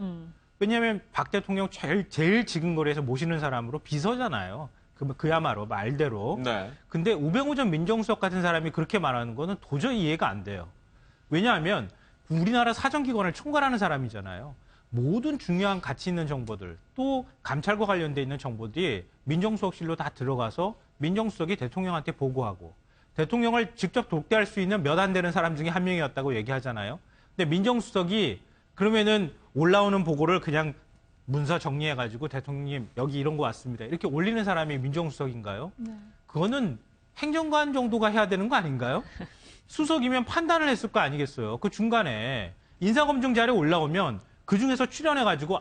왜냐하면 박 대통령 제일 지근거리에서 모시는 사람으로 비서잖아요. 그야말로 말대로. 네. 근데 우병우 전 민정수석 같은 사람이 그렇게 말하는 거는 도저히 이해가 안 돼요. 왜냐하면 우리나라 사정기관을 총괄하는 사람이잖아요. 모든 중요한 가치 있는 정보들, 또 감찰과 관련돼 있는 정보들이 민정수석실로 다 들어가서 민정수석이 대통령한테 보고하고 대통령을 직접 독대할 수 있는 몇 안 되는 사람 중에 한 명이었다고 얘기하잖아요. 근데 민정수석이 그러면은 올라오는 보고를 그냥 문서 정리해가지고 대통령님 여기 이런 거 왔습니다. 이렇게 올리는 사람이 민정수석인가요? 네. 그거는 행정관 정도가 해야 되는 거 아닌가요? 수석이면 판단을 했을 거 아니겠어요. 그 중간에 인사검증 자료 올라오면 그중에서 추려내가지고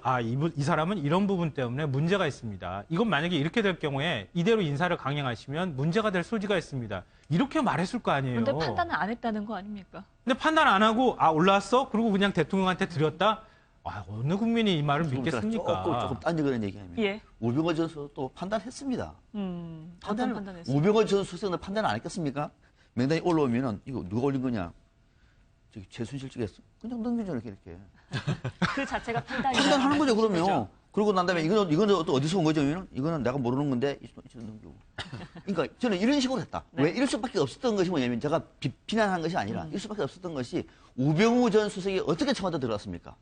이 사람은 이런 부분 때문에 문제가 있습니다. 이건 만약에 이렇게 될 경우에 이대로 인사를 강행하시면 문제가 될 소지가 있습니다. 이렇게 말했을 거 아니에요. 그런데 판단을 안 했다는 거 아닙니까? 근데 판단 안 하고 올라왔어? 그리고 그냥 대통령한테 드렸다? 어느 국민이 이 말을 믿겠습니까? 조금 딴 그런 얘기하면 예. 우병우 전 수석도 판단했습니다. 어떤 판단했어요? 우병우 전 수석은 판단 안 했겠습니까? 명단이 올라오면은 이거 누가 올린 거냐? 저기 최순실 측에서 그냥 넘기죠 이렇게. 그 자체가 판단이 판단하는 거죠 그러면. 그러고 난 다음에 이거는 또 어디서 온 거죠? 이거는 내가 모르는 건데 이쪽으로 넘기고. 그러니까 저는 이런 식으로 했다. 네. 왜 이럴 수밖에 없었던 것이 뭐냐면 제가 비난한 것이 아니라 이럴 수밖에 없었던 것이 우병우 전 수석이 어떻게 청와대 들어갔습니까?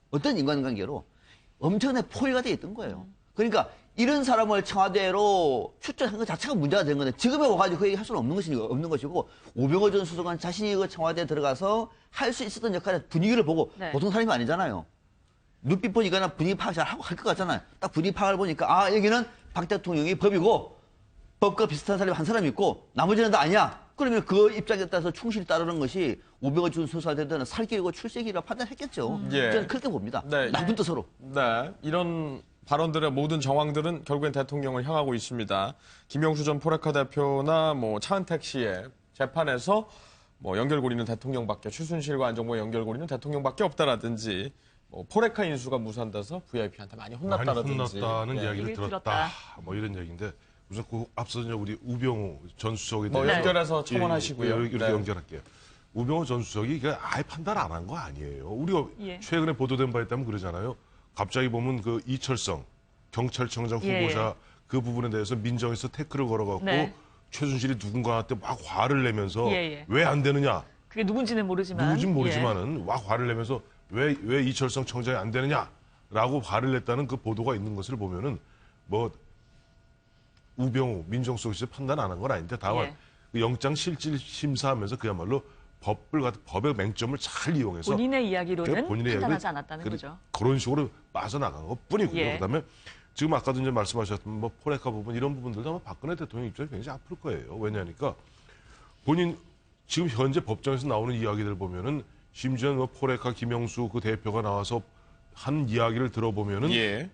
어떤 인간관계로 엄청나게 포위가 돼 있던 거예요. 그러니까 이런 사람을 청와대로 출전한 것 자체가 문제가 된 건데 지금에 와가지고 그 얘기 할 수는 없는 것이고 우병우 전 수석은 자신이 그 청와대에 들어가서 할 수 있었던 역할의 분위기를 보고 네. 보통 사람이 아니잖아요. 눈빛 보니까 분위기 파악 잘 하고 할 것 같잖아요. 딱 분위기 파악을 보니까 여기는 박 대통령이 법이고 법과 비슷한 사람이 한 사람이 있고 나머지는 다 아니야. 그러면 그 입장에 따라서 충실히 따르는 것이 우병우 전 수석한테는 살길이고 출세길이라고 판단했겠죠. 예. 저는 그렇게 봅니다. 네. 나쁜 뜻으로. 네, 이런 발언들의 모든 정황들은 결국엔 대통령을 향하고 있습니다. 김영수 전 포레카 대표나 차은택 씨의 재판에서 연결고리는 대통령밖에, 최순실과 안정부의 연결고리는 대통령밖에 없다라든지, 포레카 인수가 무산돼서 VIP한테 많이 혼났다라든지. 많이 혼났다는 예. 이야기를 얘기를 들었다. 뭐 이런 얘기인데 우선 그 앞서서 우리 우병우 전 수석에 뭐 대해서 연결해서 첨언하시고요. 이렇게 네. 연결할게요. 우병우 전 수석이 이게 아예 판단 안 한 거 아니에요. 우리가 예. 최근에 보도된 바에 따르면 그러잖아요. 갑자기 보면 그 이철성 경찰청장 후보자 그 부분에 대해서 민정에서 태클을 걸어갖고 네. 최순실이 누군가한테 막 화를 내면서 예. 왜 안 되느냐. 그게 누군지는 모르지만. 누군지는 모르지만은 막 화를 내면서 왜 이철성 청장이 안 되느냐라고 화를 냈다는 그 보도가 있는 것을 보면은 뭐 우병우 민정수석실에서 판단 안 한 건 아닌데 다만 그 영장 실질 심사하면서 그야말로 법의 맹점을 잘 이용해서 본인의 이야기로는 본인의 판단하지 이야기를 않았다는 거죠. 그런 식으로 빠져나간 것 뿐이고요. 예. 그다음에 지금 아까도 이제 말씀하셨던 뭐 포레카 부분 이런 부분들도 아마 박근혜 대통령 입장이 굉장히 아플 거예요. 왜냐하니까 본인 지금 현재 법정에서 나오는 이야기들 보면은 심지어 뭐 포레카 김영수 그 대표가 나와서 한 이야기를 들어보면은 예.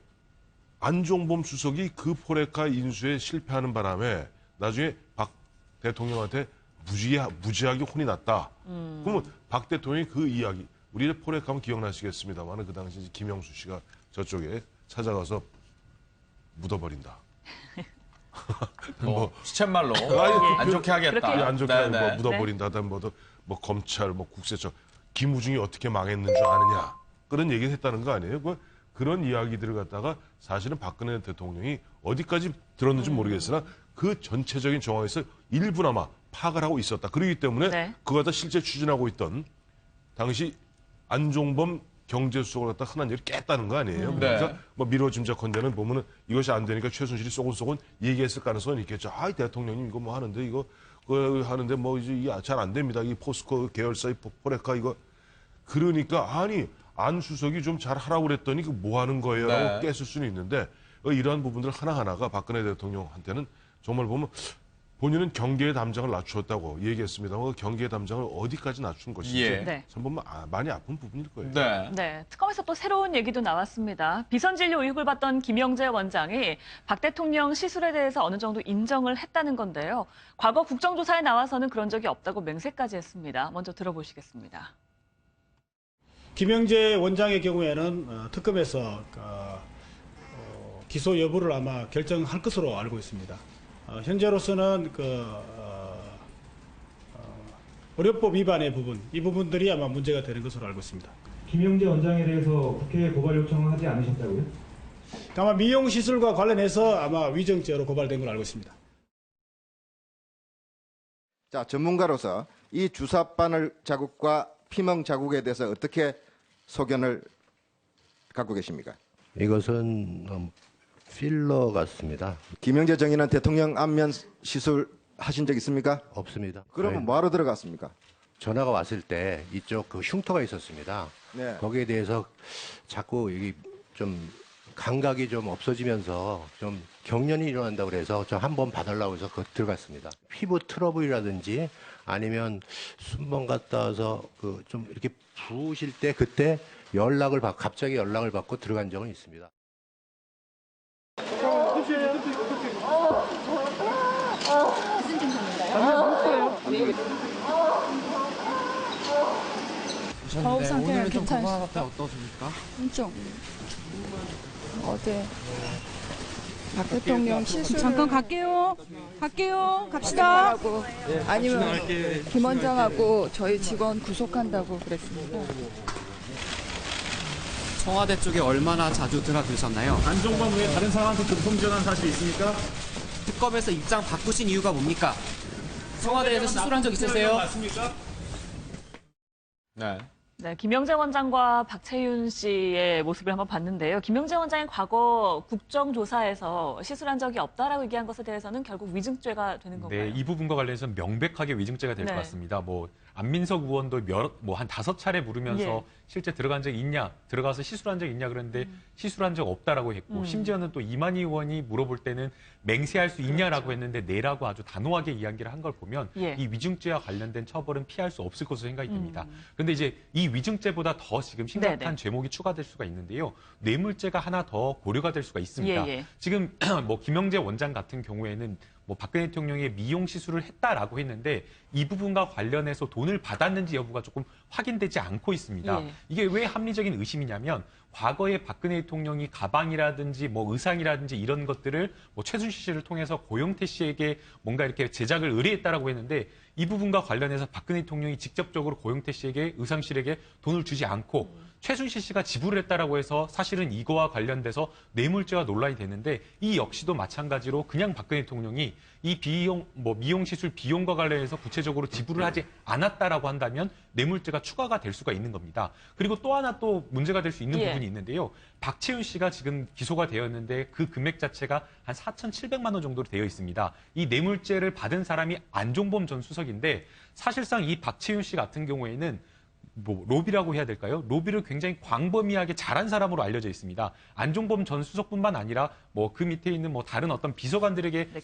안종범 수석이 그 포레카 인수에 실패하는 바람에 나중에 박 대통령한테 무지하게 혼이 났다. 그러면 박 대통령이 그 이야기, 우리의 포레카면 기억나시겠습니다만 그 당시 김영수 씨가 저쪽에 찾아가서 묻어버린다. 뭐 시쳇말로 안 좋게 하겠다. 안 좋게 네, 네. 뭐 묻어버린다. 뭐 검찰, 뭐 국세청, 김우중이 어떻게 망했는 줄 아느냐. 그런 얘기를 했다는 거 아니에요? 그런 이야기들을 갖다가 사실은 박근혜 대통령이 어디까지 들었는지 모르겠으나 그 전체적인 정황에서 일부나마 파악을 하고 있었다. 그렇기 때문에 그걸 갖다 실제 추진하고 있던 당시 안종범 경제수석을 갖다 흔한 일을 깼다는 거 아니에요. 그러니까 뭐 미뤄짐작컨대는 보면은 이것이 안 되니까 최순실이 쏘곤쏘곤 얘기했을 가능성은 있겠죠. 아, 대통령님 이거 뭐 하는데 이거 하는데 뭐 이제 잘 안 됩니다. 이 포스코 계열사의 포레카 이거 그러니까 아니 안 수석이 좀 잘 하라고 그랬더니 그 뭐 하는 거예요? 라고 깼을 수는 있는데 이러한 부분들 하나하나가 박근혜 대통령한테는 정말 보면 본인은 경계의 담장을 낮추었다고 얘기했습니다만 그 경계의 담장을 어디까지 낮춘 것인지 참 보면 많이 아픈 부분일 거예요. 네, 특검에서 또 새로운 얘기도 나왔습니다. 비선진료 의혹을 받던 김영재 원장이 박 대통령 시술에 대해서 어느 정도 인정을 했다는 건데요. 과거 국정조사에 나와서는 그런 적이 없다고 맹세까지 했습니다. 먼저 들어보시겠습니다. 김영재 원장의 경우에는 특검에서 기소 여부를 아마 결정할 것으로 알고 있습니다. 현재로서는 의료법 위반의 부분, 이 부분들이 아마 문제가 되는 것으로 알고 있습니다. 김영재 원장에 대해서 국회에 고발 요청을 하지 않으셨다고요? 다만 미용 시술과 관련해서 아마 위증죄로 고발된 걸로 알고 있습니다. 자, 전문가로서 이 주사 바늘 자국과 피멍 자국에 대해서 어떻게 소견을 갖고 계십니까? 이것은 필러 같습니다. 김영재 정의는 대통령 안면 시술 하신 적 있습니까? 없습니다. 그러면 뭐하러 들어갔습니까? 전화가 왔을 때 이쪽 그 흉터가 있었습니다. 네. 거기에 대해서 자꾸 이게 좀 감각이 좀 없어지면서 좀 경련이 일어난다고 그래서 저 한번 봐달라고 해서 들어갔습니다. 피부 트러블이라든지 아니면 순번 갔다 와서 그 좀 이렇게 부으실 때 그때 갑자기 연락을 받고 들어간 적은 있습니다. 무슨 증상인가요? 거울 상태는 괜찮으시죠? 어떠십니까? 엄청 어제 박 대통령 실수를 잠깐 갈게요. 갑시다. 아니면 김 원장하고 저희 직원 구속한다고 그랬습니다. 청와대 쪽에 얼마나 자주 드나드셨나요? 안종범 외에 다른 사람한테 금품 지원한 사실 있습니까? 특검에서 입장 바꾸신 이유가 뭡니까? 청와대에서 시술한 적 있으세요? 맞습니까? 네, 김영재 원장과 박채윤 씨의 모습을 한번 봤는데요. 김영재 원장이 과거 국정조사에서 시술한 적이 없다라고 얘기한 것에 대해서는 결국 위증죄가 되는 건가요? 네, 이 부분과 관련해서 명백하게 위증죄가 될 것 같습니다. 안민석 의원도 한 5차례 물으면서 실제 들어간 적이 있냐, 들어가서 시술한 적이 있냐 그랬는데 시술한 적 없다라고 했고 심지어는 또 이만희 의원이 물어볼 때는 맹세할 수 있냐라고 했는데 네라고 아주 단호하게 이야기를 한 걸 보면 이 위증죄와 관련된 처벌은 피할 수 없을 것으로 생각이 듭니다. 그런데 이제 이 위증죄보다 더 지금 심각한 죄목이 추가될 수가 있는데요. 뇌물죄가 하나 더 고려가 될 수가 있습니다. 지금 김영재 원장 같은 경우에는 뭐 박근혜 대통령이 미용 시술을 했다라고 했는데 이 부분과 관련해서 돈을 받았는지 여부가 조금 확인되지 않고 있습니다. 예. 이게 왜 합리적인 의심이냐면 과거에 박근혜 대통령이 가방이라든지 뭐 의상이라든지 이런 것들을 뭐 최순실 씨를 통해서 고영태 씨에게 뭔가 이렇게 제작을 의뢰했다라고 했는데 이 부분과 관련해서 박근혜 대통령이 직접적으로 고영태 씨에게 의상실에게 돈을 주지 않고 최순실 씨가 지불을 했다라고 해서 사실은 이거와 관련돼서 뇌물죄와 논란이 됐는데 이 역시도 마찬가지로 그냥 박근혜 대통령이 이 비용 뭐 미용 시술 비용과 관련해서 구체적으로 지불을 하지 않았다라고 한다면 뇌물죄가 추가가 될 수가 있는 겁니다. 그리고 또 하나 또 문제가 될 수 있는 예. 부분이 있는데요. 박채윤 씨가 지금 기소가 되었는데 그 금액 자체가 한 4,700만 원 정도로 되어 있습니다. 이 뇌물죄를 받은 사람이 안종범 전 수석인데 사실상 이 박채윤 씨 같은 경우에는 뭐 로비라고 해야 될까요? 로비를 굉장히 광범위하게 잘한 사람으로 알려져 있습니다. 안종범 전 수석뿐만 아니라 뭐 그 밑에 있는 뭐 다른 어떤 비서관들에게 네,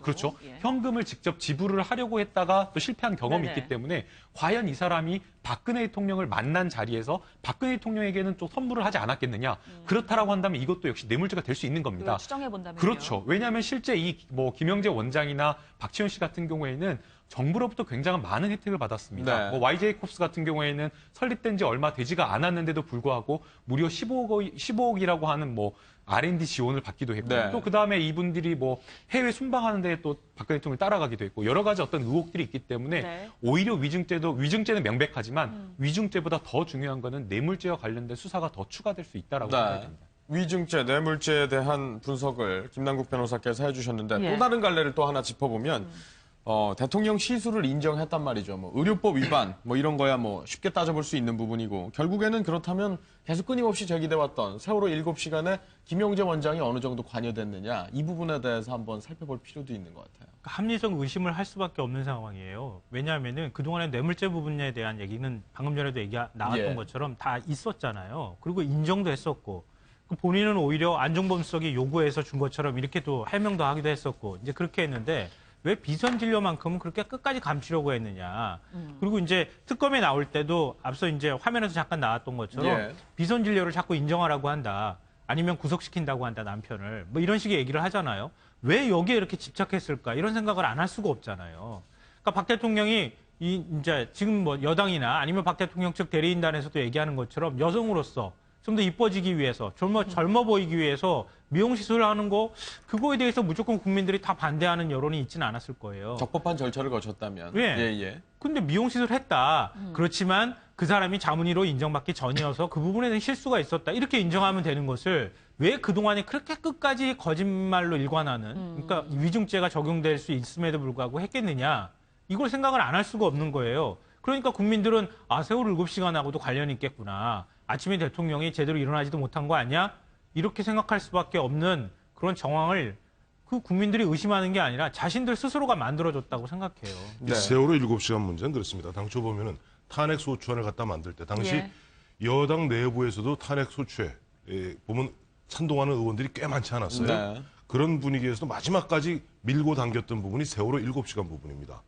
그렇죠. 예. 현금을 직접 지불을 하려고 했다가 또 실패한 경험이 네네. 있기 때문에 과연 이 사람이 박근혜 대통령을 만난 자리에서 박근혜 대통령에게는 좀 선물을 하지 않았겠느냐? 그렇다라고 한다면 이것도 역시 뇌물죄가 될 수 있는 겁니다. 추정해 본다면요. 그렇죠. 왜냐하면 실제 이 뭐 김영재 원장이나 박채윤 씨 같은 경우에는 정부로부터 굉장히 많은 혜택을 받았습니다. 네. 뭐 YJ콥스 같은 경우에는 설립된 지 얼마 되지가 않았는데도 불구하고 무려 15억이라고 하는 뭐 R&D 지원을 받기도 했고 네. 또 그다음에 이분들이 뭐 해외 순방하는 데 또 박근혜 대통령을 따라가기도 했고 여러 가지 어떤 의혹들이 있기 때문에 네. 오히려 위증죄는 명백하지만 위증죄보다 더 중요한 거는 뇌물죄와 관련된 수사가 더 추가될 수 있다라고 생각이 듭니다. 위증죄, 뇌물죄에 대한 분석을 김남국 변호사께서 해주셨는데 예. 또 다른 갈래를 또 하나 짚어보면 대통령 시술을 인정했단 말이죠. 뭐 의료법 위반 뭐 이런 거야 뭐 쉽게 따져볼 수 있는 부분이고 결국에는 그렇다면 계속 끊임없이 제기돼왔던 세월호 7시간에 김영재 원장이 어느 정도 관여됐느냐 이 부분에 대해서 한번 살펴볼 필요도 있는 것 같아요. 합리적 의심을 할 수밖에 없는 상황이에요. 왜냐하면은 그동안의 뇌물죄 부분에 대한 얘기는 방금 전에도 나왔던 예. 것처럼 다 있었잖아요. 그리고 인정도 했었고 본인은 오히려 안종범 수석이 요구해서 준 것처럼 이렇게 또 해명도 하기도 했었고 이제 그렇게 했는데 왜 비선 진료만큼은 그렇게 끝까지 감추려고 했느냐. 그리고 이제 특검에 나올 때도 앞서 이제 화면에서 잠깐 나왔던 것처럼 예. 비선 진료를 자꾸 인정하라고 한다. 아니면 구속시킨다고 한다, 남편을. 뭐 이런 식의 얘기를 하잖아요. 왜 여기에 이렇게 집착했을까? 이런 생각을 안 할 수가 없잖아요. 그러니까 박 대통령이 이제 지금 뭐 여당이나 아니면 박 대통령 측 대리인단에서도 얘기하는 것처럼 여성으로서 좀 더 이뻐지기 위해서, 젊어 보이기 위해서 미용시술을 하는 거, 그거에 대해서 무조건 국민들이 다 반대하는 여론이 있지는 않았을 거예요. 적법한 절차를 거쳤다면. 예. 예. 근데 미용시술 했다. 그렇지만 그 사람이 자문의로 인정받기 전이어서 그 부분에 대한 실수가 있었다. 이렇게 인정하면 되는 것을 왜 그동안에 그렇게 끝까지 거짓말로 일관하는, 그러니까 위증죄가 적용될 수 있음에도 불구하고 했겠느냐. 이걸 생각을 안 할 수가 없는 거예요. 그러니까 국민들은 세월호 7시간하고도 관련이 있겠구나. 아침에 대통령이 제대로 일어나지도 못한 거 아니야? 이렇게 생각할 수밖에 없는 그런 정황을 그 국민들이 의심하는 게 아니라 자신들 스스로가 만들어줬다고 생각해요. 이 세월호 7시간 문제는 그렇습니다. 당초 보면은 탄핵 소추안을 갖다 만들 때 당시 예. 여당 내부에서도 탄핵 소추에 보면 찬동하는 의원들이 꽤 많지 않았어요. 네. 그런 분위기에서도 마지막까지 밀고 당겼던 부분이 세월호 7시간 부분입니다.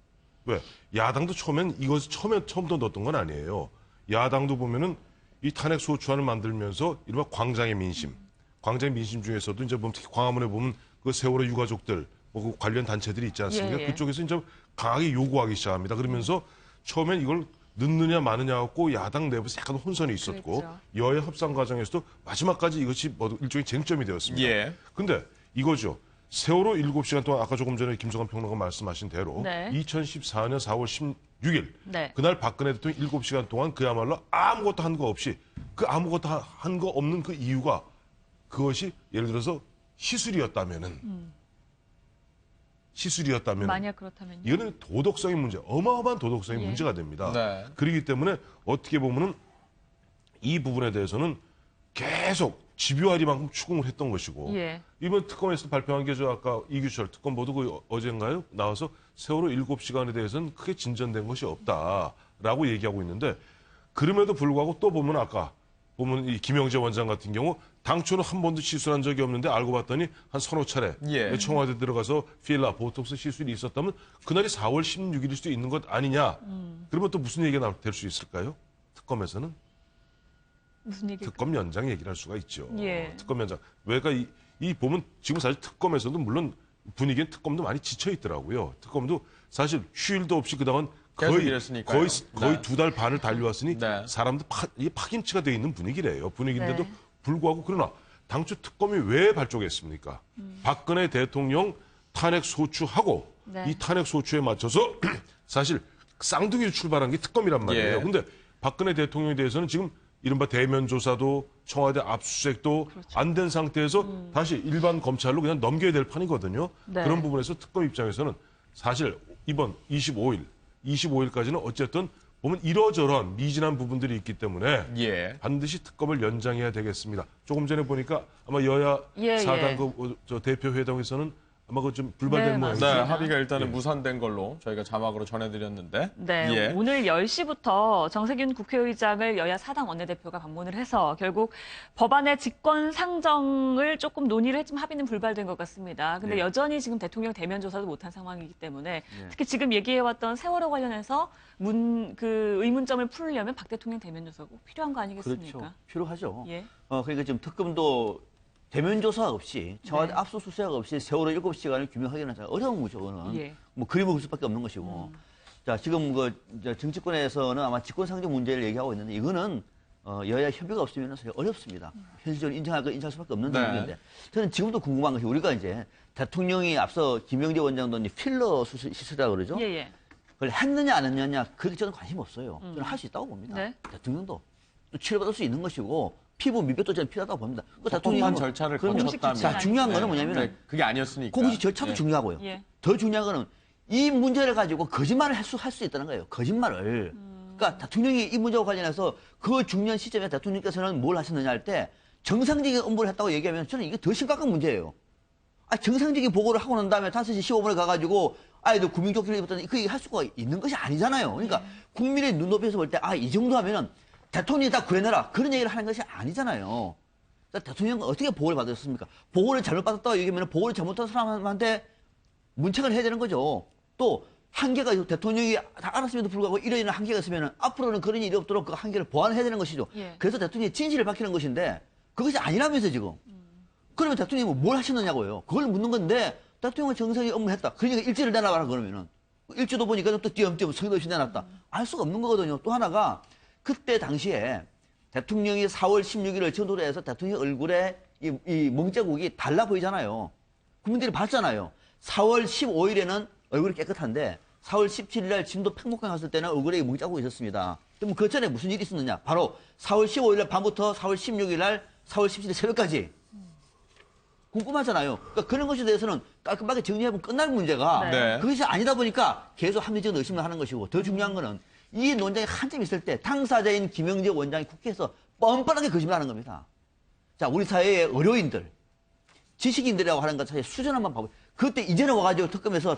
왜? 야당도 처음부터 넣었던 건 아니에요. 야당도 보면은 이 탄핵 소추안을 만들면서 이른바 광장의 민심 중에서도 이제 보면 특히 광화문에 보면 그 세월호 유가족들 뭐 그 관련 단체들이 있지 않습니까? 예. 그쪽에서 이제 강하게 요구하기 시작합니다. 그러면서 처음엔 이걸 넣느냐 마느냐 갖고 야당 내부에서 약간 혼선이 있었고 그랬죠. 여야 협상 과정에서도 마지막까지 이것이 뭐 일종의 쟁점이 되었습니다. 예. 근데 이거죠. 세월호 7시간 동안 아까 조금 전에 김성환 평론가 말씀하신 대로 네. 2014년 4월 16일 네. 그날 박근혜 대통령 7시간 동안 그야말로 아무것도 한 거 없이 그 아무것도 한 거 없는 그 이유가 그것이 예를 들어서 시술이었다면은 만약 그렇다면요. 이거는 도덕성의 문제, 어마어마한 도덕성의 예. 문제가 됩니다. 네. 그렇기 때문에 어떻게 보면은 이 부분에 대해서는 계속 집요하리만큼 추궁을 했던 것이고 예. 이번 특검에서 발표한 게 저 아까 이규철 특검보도 그 어젠가요? 나와서 세월호 7시간에 대해서는 크게 진전된 것이 없다라고 얘기하고 있는데 그럼에도 불구하고 또 보면 아까 보면 이 김영재 원장 같은 경우 당초는 한 번도 시술한 적이 없는데 알고 봤더니 한 서너 차례 예. 청와대 들어가서 필라, 보톡스 시술이 있었다면 그날이 4월 16일일 수도 있는 것 아니냐. 그러면 또 무슨 얘기가 될 수 있을까요? 특검에서는? 무슨 얘기? 특검 연장 얘기를 할 수가 있죠. 예. 특검 연장. 왜가 이 보면 지금 사실 특검에서도 물론 분위기엔 특검도 많이 지쳐 있더라고요. 특검도 사실 휴일도 없이 그동안 계속 거의 이랬으니까요. 거의 네. 2달 반을 달려왔으니 네. 사람도 파김치가 돼 있는 분위기래요. 분위기인데도 네. 불구하고 그러나 당초 특검이 왜 발족했습니까? 박근혜 대통령 탄핵 소추하고 네. 이 탄핵 소추에 맞춰서 사실 쌍둥이로 출발한 게 특검이란 말이에요. 예. 근데 박근혜 대통령에 대해서는 지금 이른바 대면 조사도 청와대 압수수색도 그렇죠. 안 된 상태에서 다시 일반 검찰로 그냥 넘겨야 될 판이거든요. 네. 그런 부분에서 특검 입장에서는 사실 이번 25일까지는 어쨌든 보면 이러저러한 미진한 부분들이 있기 때문에 예. 반드시 특검을 연장해야 되겠습니다. 조금 전에 보니까 아마 여야 예, 4당 저 대표 회담에서는 아마 그 좀 불발된 네, 모양이죠. 네, 합의가 일단은 예. 무산된 걸로 저희가 자막으로 전해드렸는데. 네, 예. 오늘 10시부터 정세균 국회의장을 여야 4당 원내대표가 방문을 해서 결국 법안의 직권 상정을 조금 논의를 했지만 합의는 불발된 것 같습니다. 근데 예. 여전히 지금 대통령 대면 조사도 못한 상황이기 때문에 예. 특히 지금 얘기해왔던 세월호 관련해서 의문점을 풀려면 박 대통령 대면 조사가 꼭 필요한 거 아니겠습니까? 그렇죠. 필요하죠. 예. 그러니까 지금 특검도 대면 조사 없이 청와대 네. 압수수색 없이 세월호 7시간을 규명하기는 어려운 거죠. 그거는 예. 뭐 그림을 그릴 수밖에 없는 것이고. 자, 지금 이제 정치권에서는 아마 직권상정 문제를 얘기하고 있는데 이거는 여야 협의가 없으면 사실 어렵습니다. 현실적으로 인정할 수밖에 없는 네. 부분인데 저는 지금도 궁금한 것이 우리가 이제 대통령이 앞서 김영재 원장도 이제 필러 시술이라고 그러죠. 예, 예. 그걸 했느냐 안 했느냐 그렇게 저는 관심 없어요. 저는 할 수 있다고 봅니다. 네. 대통령도 또 치료받을 수 있는 것이고 피부 미백도 저는 필요하다고 봅니다. 적법한 절차를 거쳤다면. 자, 중요한 거는 뭐냐면은 네, 그게 아니었으니까. 공식 절차도 예. 중요하고요. 예. 더 중요한 거는 이 문제를 가지고 거짓말을 할 수 있다는 거예요. 거짓말을. 그러니까 대통령이 이 문제와 관련해서 그 중요한 시점에 대통령께서는 뭘 하셨느냐 할 때 정상적인 업무를 했다고 얘기하면 저는 이게 더 심각한 문제예요. 정상적인 보고를 하고 난 다음에 5시 15분에 가가지고 너 구명조끼를 입었더니 그 얘기 할 수가 있는 것이 아니잖아요. 그러니까 국민의 눈높이에서 볼 때 이 정도 하면은 대통령이 다 구해내라. 그런 얘기를 하는 것이 아니잖아요. 대통령은 어떻게 보호를 받았습니까? 보호를 잘못 받았다고 얘기하면 보호를 잘못한 사람한테 문책을 해야 되는 거죠. 또 한계가 대통령이 다 알았음에도 불구하고 이런 한계가 있으면 앞으로는 그런 일이 없도록 그 한계를 보완해야 되는 것이죠. 예. 그래서 대통령이 진실을 밝히는 것인데 그것이 아니라면서 지금. 그러면 대통령이 뭘 하셨느냐고요. 그걸 묻는 건데 대통령은 정상이 업무했다. 그러니까 일지를 내놔봐라 그러면은. 일지도 보니까 또 띄엄띄엄 성의도 없이 내놨다. 알 수가 없는 거거든요. 또 하나가 그때 당시에 대통령이 4월 16일을 전후로 해서 대통령 얼굴에 이 멍자국이 달라 보이잖아요. 국민들이 봤잖아요. 4월 15일에는 얼굴이 깨끗한데 4월 17일 날 진도 팽목항 갔을 때는 얼굴에 멍자국이 있었습니다. 그럼 그 전에 무슨 일이 있었느냐? 바로 4월 15일 날 밤부터 4월 16일 날 4월 17일 새벽까지. 궁금하잖아요. 그러니까 그런 것에 대해서는 깔끔하게 정리해보면 끝날 문제가 네. 그것이 아니다 보니까 계속 합리적인 의심을 하는 것이고 더 중요한 거는 이 논쟁이 한참 있을 때 당사자인 김영재 원장이 국회에서 뻔뻔하게 거짓말하는 겁니다. 자, 우리 사회의 의료인들, 지식인들이라고 하는 것 사실 수준 한번 봐보세요. 그때 이제는 와가지고 특검에서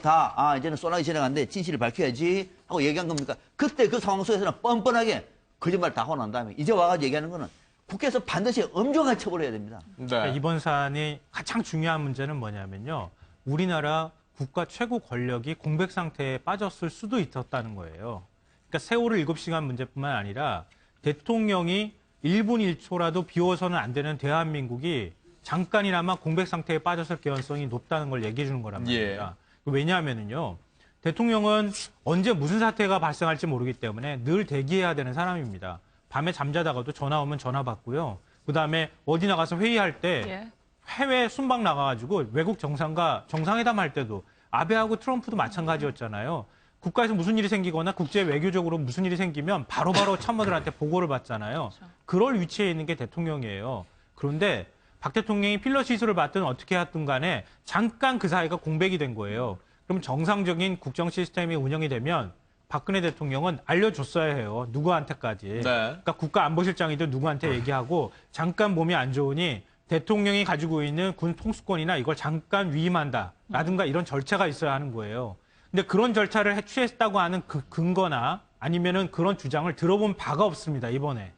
이제는 소나기 지나갔는데 진실을 밝혀야지 하고 얘기한 겁니까? 그때 그 상황 속에서는 뻔뻔하게 거짓말 다 하고 난 다음에 이제 와가지고 얘기하는 거는 국회에서 반드시 엄정하게 처벌해야 됩니다. 네. 그러니까 이번 사안이 가장 중요한 문제는 뭐냐면요. 우리나라 국가 최고 권력이 공백 상태에 빠졌을 수도 있었다는 거예요. 그러니까 세월호 7시간 문제뿐만 아니라 대통령이 1분 1초라도 비워서는 안 되는 대한민국이 잠깐이나마 공백 상태에 빠졌을 가능성이 높다는 걸 얘기해 주는 거란 말입니다. 왜냐하면은요. 대통령은 언제 무슨 사태가 발생할지 모르기 때문에 늘 대기해야 되는 사람입니다. 밤에 잠자다가도 전화 오면 전화 받고요. 그다음에 어디 나가서 회의할 때 해외 순방 나가가지고 외국 정상과 정상회담 할 때도 아베하고 트럼프도 마찬가지였잖아요. 국가에서 무슨 일이 생기거나 국제 외교적으로 무슨 일이 생기면 바로바로 참모들한테 보고를 받잖아요. 그럴 위치에 있는 게 대통령이에요. 그런데 박 대통령이 필러 시술을 받든 어떻게 하든 간에 잠깐 그 사이가 공백이 된 거예요. 그럼 정상적인 국정 시스템이 운영이 되면 박근혜 대통령은 알려줬어야 해요. 누구한테까지. 네. 그러니까 국가안보실장이든 누구한테 얘기하고 잠깐 몸이 안 좋으니 대통령이 가지고 있는 군 통수권이나 이걸 잠깐 위임한다. 라든가 이런 절차가 있어야 하는 거예요. 근데 그런 절차를 취했다고 하는 그 근거나 아니면은 그런 주장을 들어본 바가 없습니다, 이번에.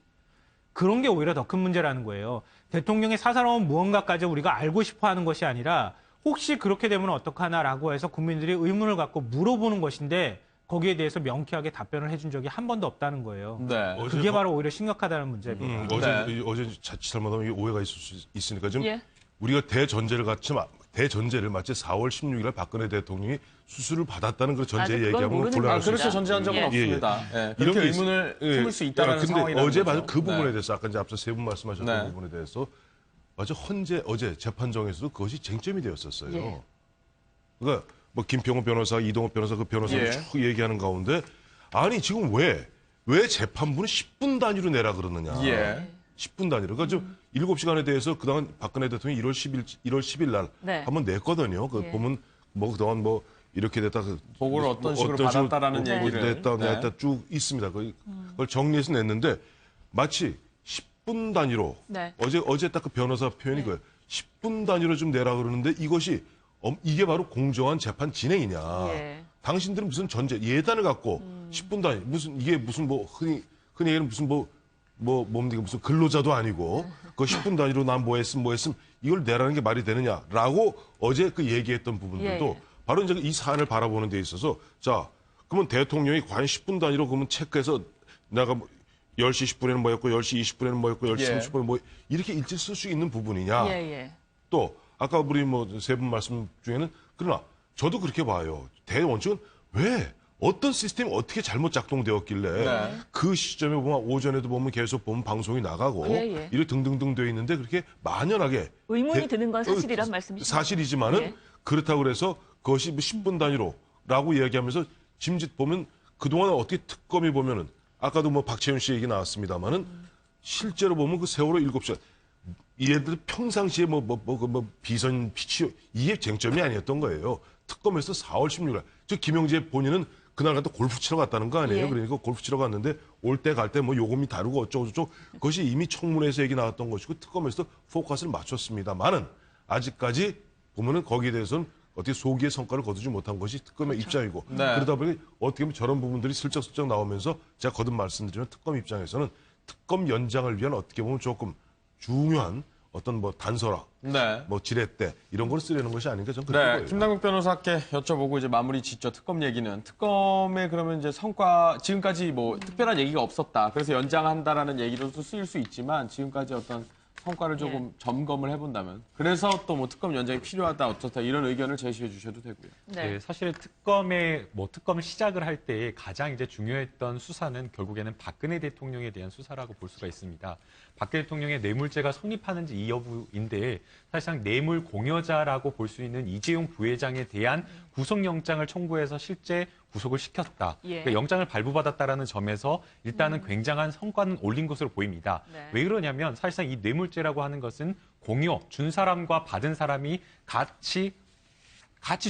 그런 게 오히려 더 큰 문제라는 거예요. 대통령의 사사로운 무언가까지 우리가 알고 싶어 하는 것이 아니라 혹시 그렇게 되면 어떡하나라고 해서 국민들이 의문을 갖고 물어보는 것인데 거기에 대해서 명쾌하게 답변을 해준 적이 한 번도 없다는 거예요. 네. 그게 바로 오히려 심각하다는 문제입니다. 어제 자칫 잘못하면 오해가 있을 수 있으니까 지금 예. 우리가 대전제를 갖지 대전제를 마치 4월 16일 날 박근혜 대통령이 수술을 받았다는 그 전제 그건 얘기하면 모르는 곤란할 수 겁니다. 그렇게 전제한 적은 예. 없습니다. 예. 그렇게 이런 의문을 품을 수 있다는 근데 상황이라는 어제 거죠. 맞아 그 부분에 네. 대해서 아까 이제 앞서 세 분 말씀하셨던 네. 부분에 대해서 맞아 어제 재판정에서도 그것이 쟁점이 되었었어요. 예. 그러니까 뭐 김평호 변호사, 이동욱 변호사 그 변호사를 예. 쭉 얘기하는 가운데 아니 지금 왜 재판부는 10분 단위로 내라 그러느냐. 예. 10분 단위로. 그러니까 좀 7시간에 대해서 그동안 박근혜 대통령이 1월 10일 날 네. 한번 냈거든요. 그 예. 보면 뭐 그동안 뭐 이렇게 됐다 보고를 어떤 식으로 받았다라는 얘기를. 냈다 네. 쭉 있습니다. 그걸 정리해서 냈는데 마치 10분 단위로 네. 어제 딱 그 변호사 표현이 그거예요. 10분 단위로 좀 내라 그러는데 이것이 이게 바로 공정한 재판 진행이냐. 예. 당신들은 무슨 예단을 갖고 10분 단위 이게 무슨 뭐 흔히 얘기하는 무슨 뭡니까 무슨 근로자도 아니고 그 10분 단위로 난 뭐 했음 이걸 내라는 게 말이 되느냐라고 어제 그 얘기했던 부분들도 예. 바로 이제 이 사안을 바라보는 데 있어서 자 그러면 대통령이 과연 10분 단위로 그러면 체크해서 내가 뭐 10시 10분에는 뭐였고 10시 20분에는 뭐였고 10시 예. 30분에 뭐 이렇게 일찍 쓸 수 있는 부분이냐. 예. 또 아까 우리 뭐 세 분 말씀 중에는 그러나 저도 그렇게 봐요. 대원칙은 왜 어떤 시스템이 어떻게 잘못 작동되었길래 네. 그 시점에 보면 오전에도 보면 계속 보면 방송이 나가고 예. 이렇게 등등등 되어 있는데 그렇게 만연하게 의문이 드는 건 사실이란 말씀이시죠? 사실이지만은 예. 그렇다고 그래서 그것이 뭐 10분 단위로라고 이야기하면서 짐짓 보면 그동안 어떻게 특검이 보면은 아까도 뭐 박채윤 씨 얘기 나왔습니다만은 실제로 보면 그 세월호 7시간 얘들 평상시에 비선 피치 이게 쟁점이 아니었던 거예요. 특검에서 4월 16일 저 김영재 본인은 그날 갔다 골프 치러 갔다는 거 아니에요. 예. 그러니까 골프 치러 갔는데 올 때 갈 때 뭐 요금이 다르고 어쩌고저쩌고 그것이 이미 청문회에서 얘기 나왔던 것이고 특검에서 포커스를 맞췄습니다만은 아직까지 보면은 거기에 대해서는 어떻게 소기의 성과를 거두지 못한 것이 특검의 입장이고 네. 그러다 보니 어떻게 보면 저런 부분들이 슬쩍슬쩍 나오면서 제가 거듭 말씀드리면 특검 입장에서는 특검 연장을 위한 어떻게 보면 조금 중요한 어떤 뭐 단서라, 네. 뭐 지렛대 이런 걸 쓰려는 것이 아닌가 저는 그렇게 네, 보여요. 김남국 변호사께 여쭤보고 이제 마무리 짓죠. 특검 얘기는 특검의 그러면 이제 성과 지금까지 뭐 특별한 얘기가 없었다. 그래서 연장한다라는 얘기로도 쓰일 수 있지만 지금까지 어떤 성과를 조금 점검을 해본다면 그래서 또 뭐 특검 연장이 필요하다 어쩌다 이런 의견을 제시해 주셔도 되고요. 네. 사실 특검을 시작을 할 때 가장 이제 중요했던 수사는 결국에는 박근혜 대통령에 대한 수사라고 볼 수가 있습니다. 박근혜 대통령의 뇌물죄가 성립하는지 이 여부인데 사실상 뇌물 공여자라고 볼 수 있는 이재용 부회장에 대한 구속영장을 청구해서 실제 구속을 시켰다. 예. 그러니까 영장을 발부받았다라는 점에서 일단은 굉장한 성과는 올린 것으로 보입니다. 네. 왜 그러냐면 사실상 이 뇌물죄라고 하는 것은 공여, 준 사람과 받은 사람이 같이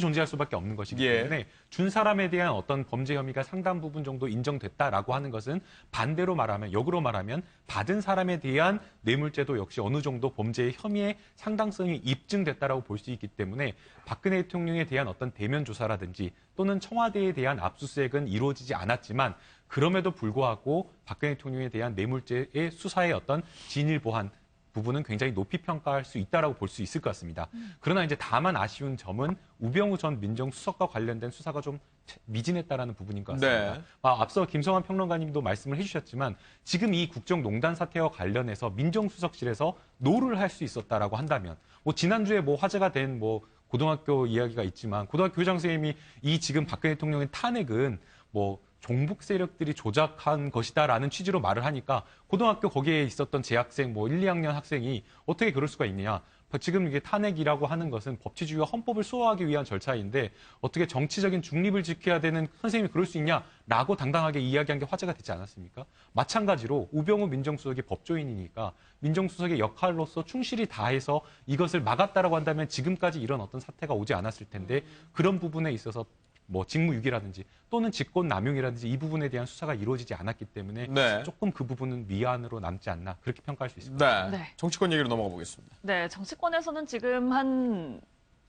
존재할 수밖에 없는 것이기 때문에 준 사람에 대한 어떤 범죄 혐의가 상당 부분 정도 인정됐다라고 하는 것은 반대로 말하면 역으로 말하면 받은 사람에 대한 뇌물죄도 역시 어느 정도 범죄의 혐의의 상당성이 입증됐다라고 볼 수 있기 때문에 박근혜 대통령에 대한 어떤 대면 조사라든지 또는 청와대에 대한 압수수색은 이루어지지 않았지만 그럼에도 불구하고 박근혜 대통령에 대한 뇌물죄의 수사의 어떤 진일 보한 부분은 굉장히 높이 평가할 수 있다라고 볼 수 있을 것 같습니다. 그러나 이제 다만 아쉬운 점은 우병우 전 민정수석과 관련된 수사가 좀 미진했다라는 부분인 것 같습니다. 네. 앞서 김성환 평론가님도 말씀을 해주셨지만 지금 이 국정농단 사태와 관련해서 민정수석실에서 노를 할 수 있었다라고 한다면 뭐 지난주에 뭐 화제가 된 뭐 고등학교 이야기가 있지만 고등학교 교장 선생님이 이 지금 박근혜 대통령의 탄핵은 뭐 종북 세력들이 조작한 것이다라는 취지로 말을 하니까 고등학교 거기에 있었던 재학생 뭐 1, 2학년 학생이 어떻게 그럴 수가 있느냐. 지금 이게 탄핵이라고 하는 것은 법치주의와 헌법을 수호하기 위한 절차인데 어떻게 정치적인 중립을 지켜야 되는 선생님이 그럴 수 있냐라고 당당하게 이야기한 게 화제가 되지 않았습니까? 마찬가지로 우병우 민정수석이 법조인이니까 민정수석의 역할로서 충실히 다해서 이것을 막았다라고 한다면 지금까지 이런 어떤 사태가 오지 않았을 텐데 그런 부분에 있어서 뭐 직무유기라든지 또는 직권남용이라든지 이 부분에 대한 수사가 이루어지지 않았기 때문에 조금 그 부분은 미안으로 남지 않나 그렇게 평가할 수 있습니다. 네. 정치권 얘기로 넘어가 보겠습니다. 네, 정치권에서는 지금 한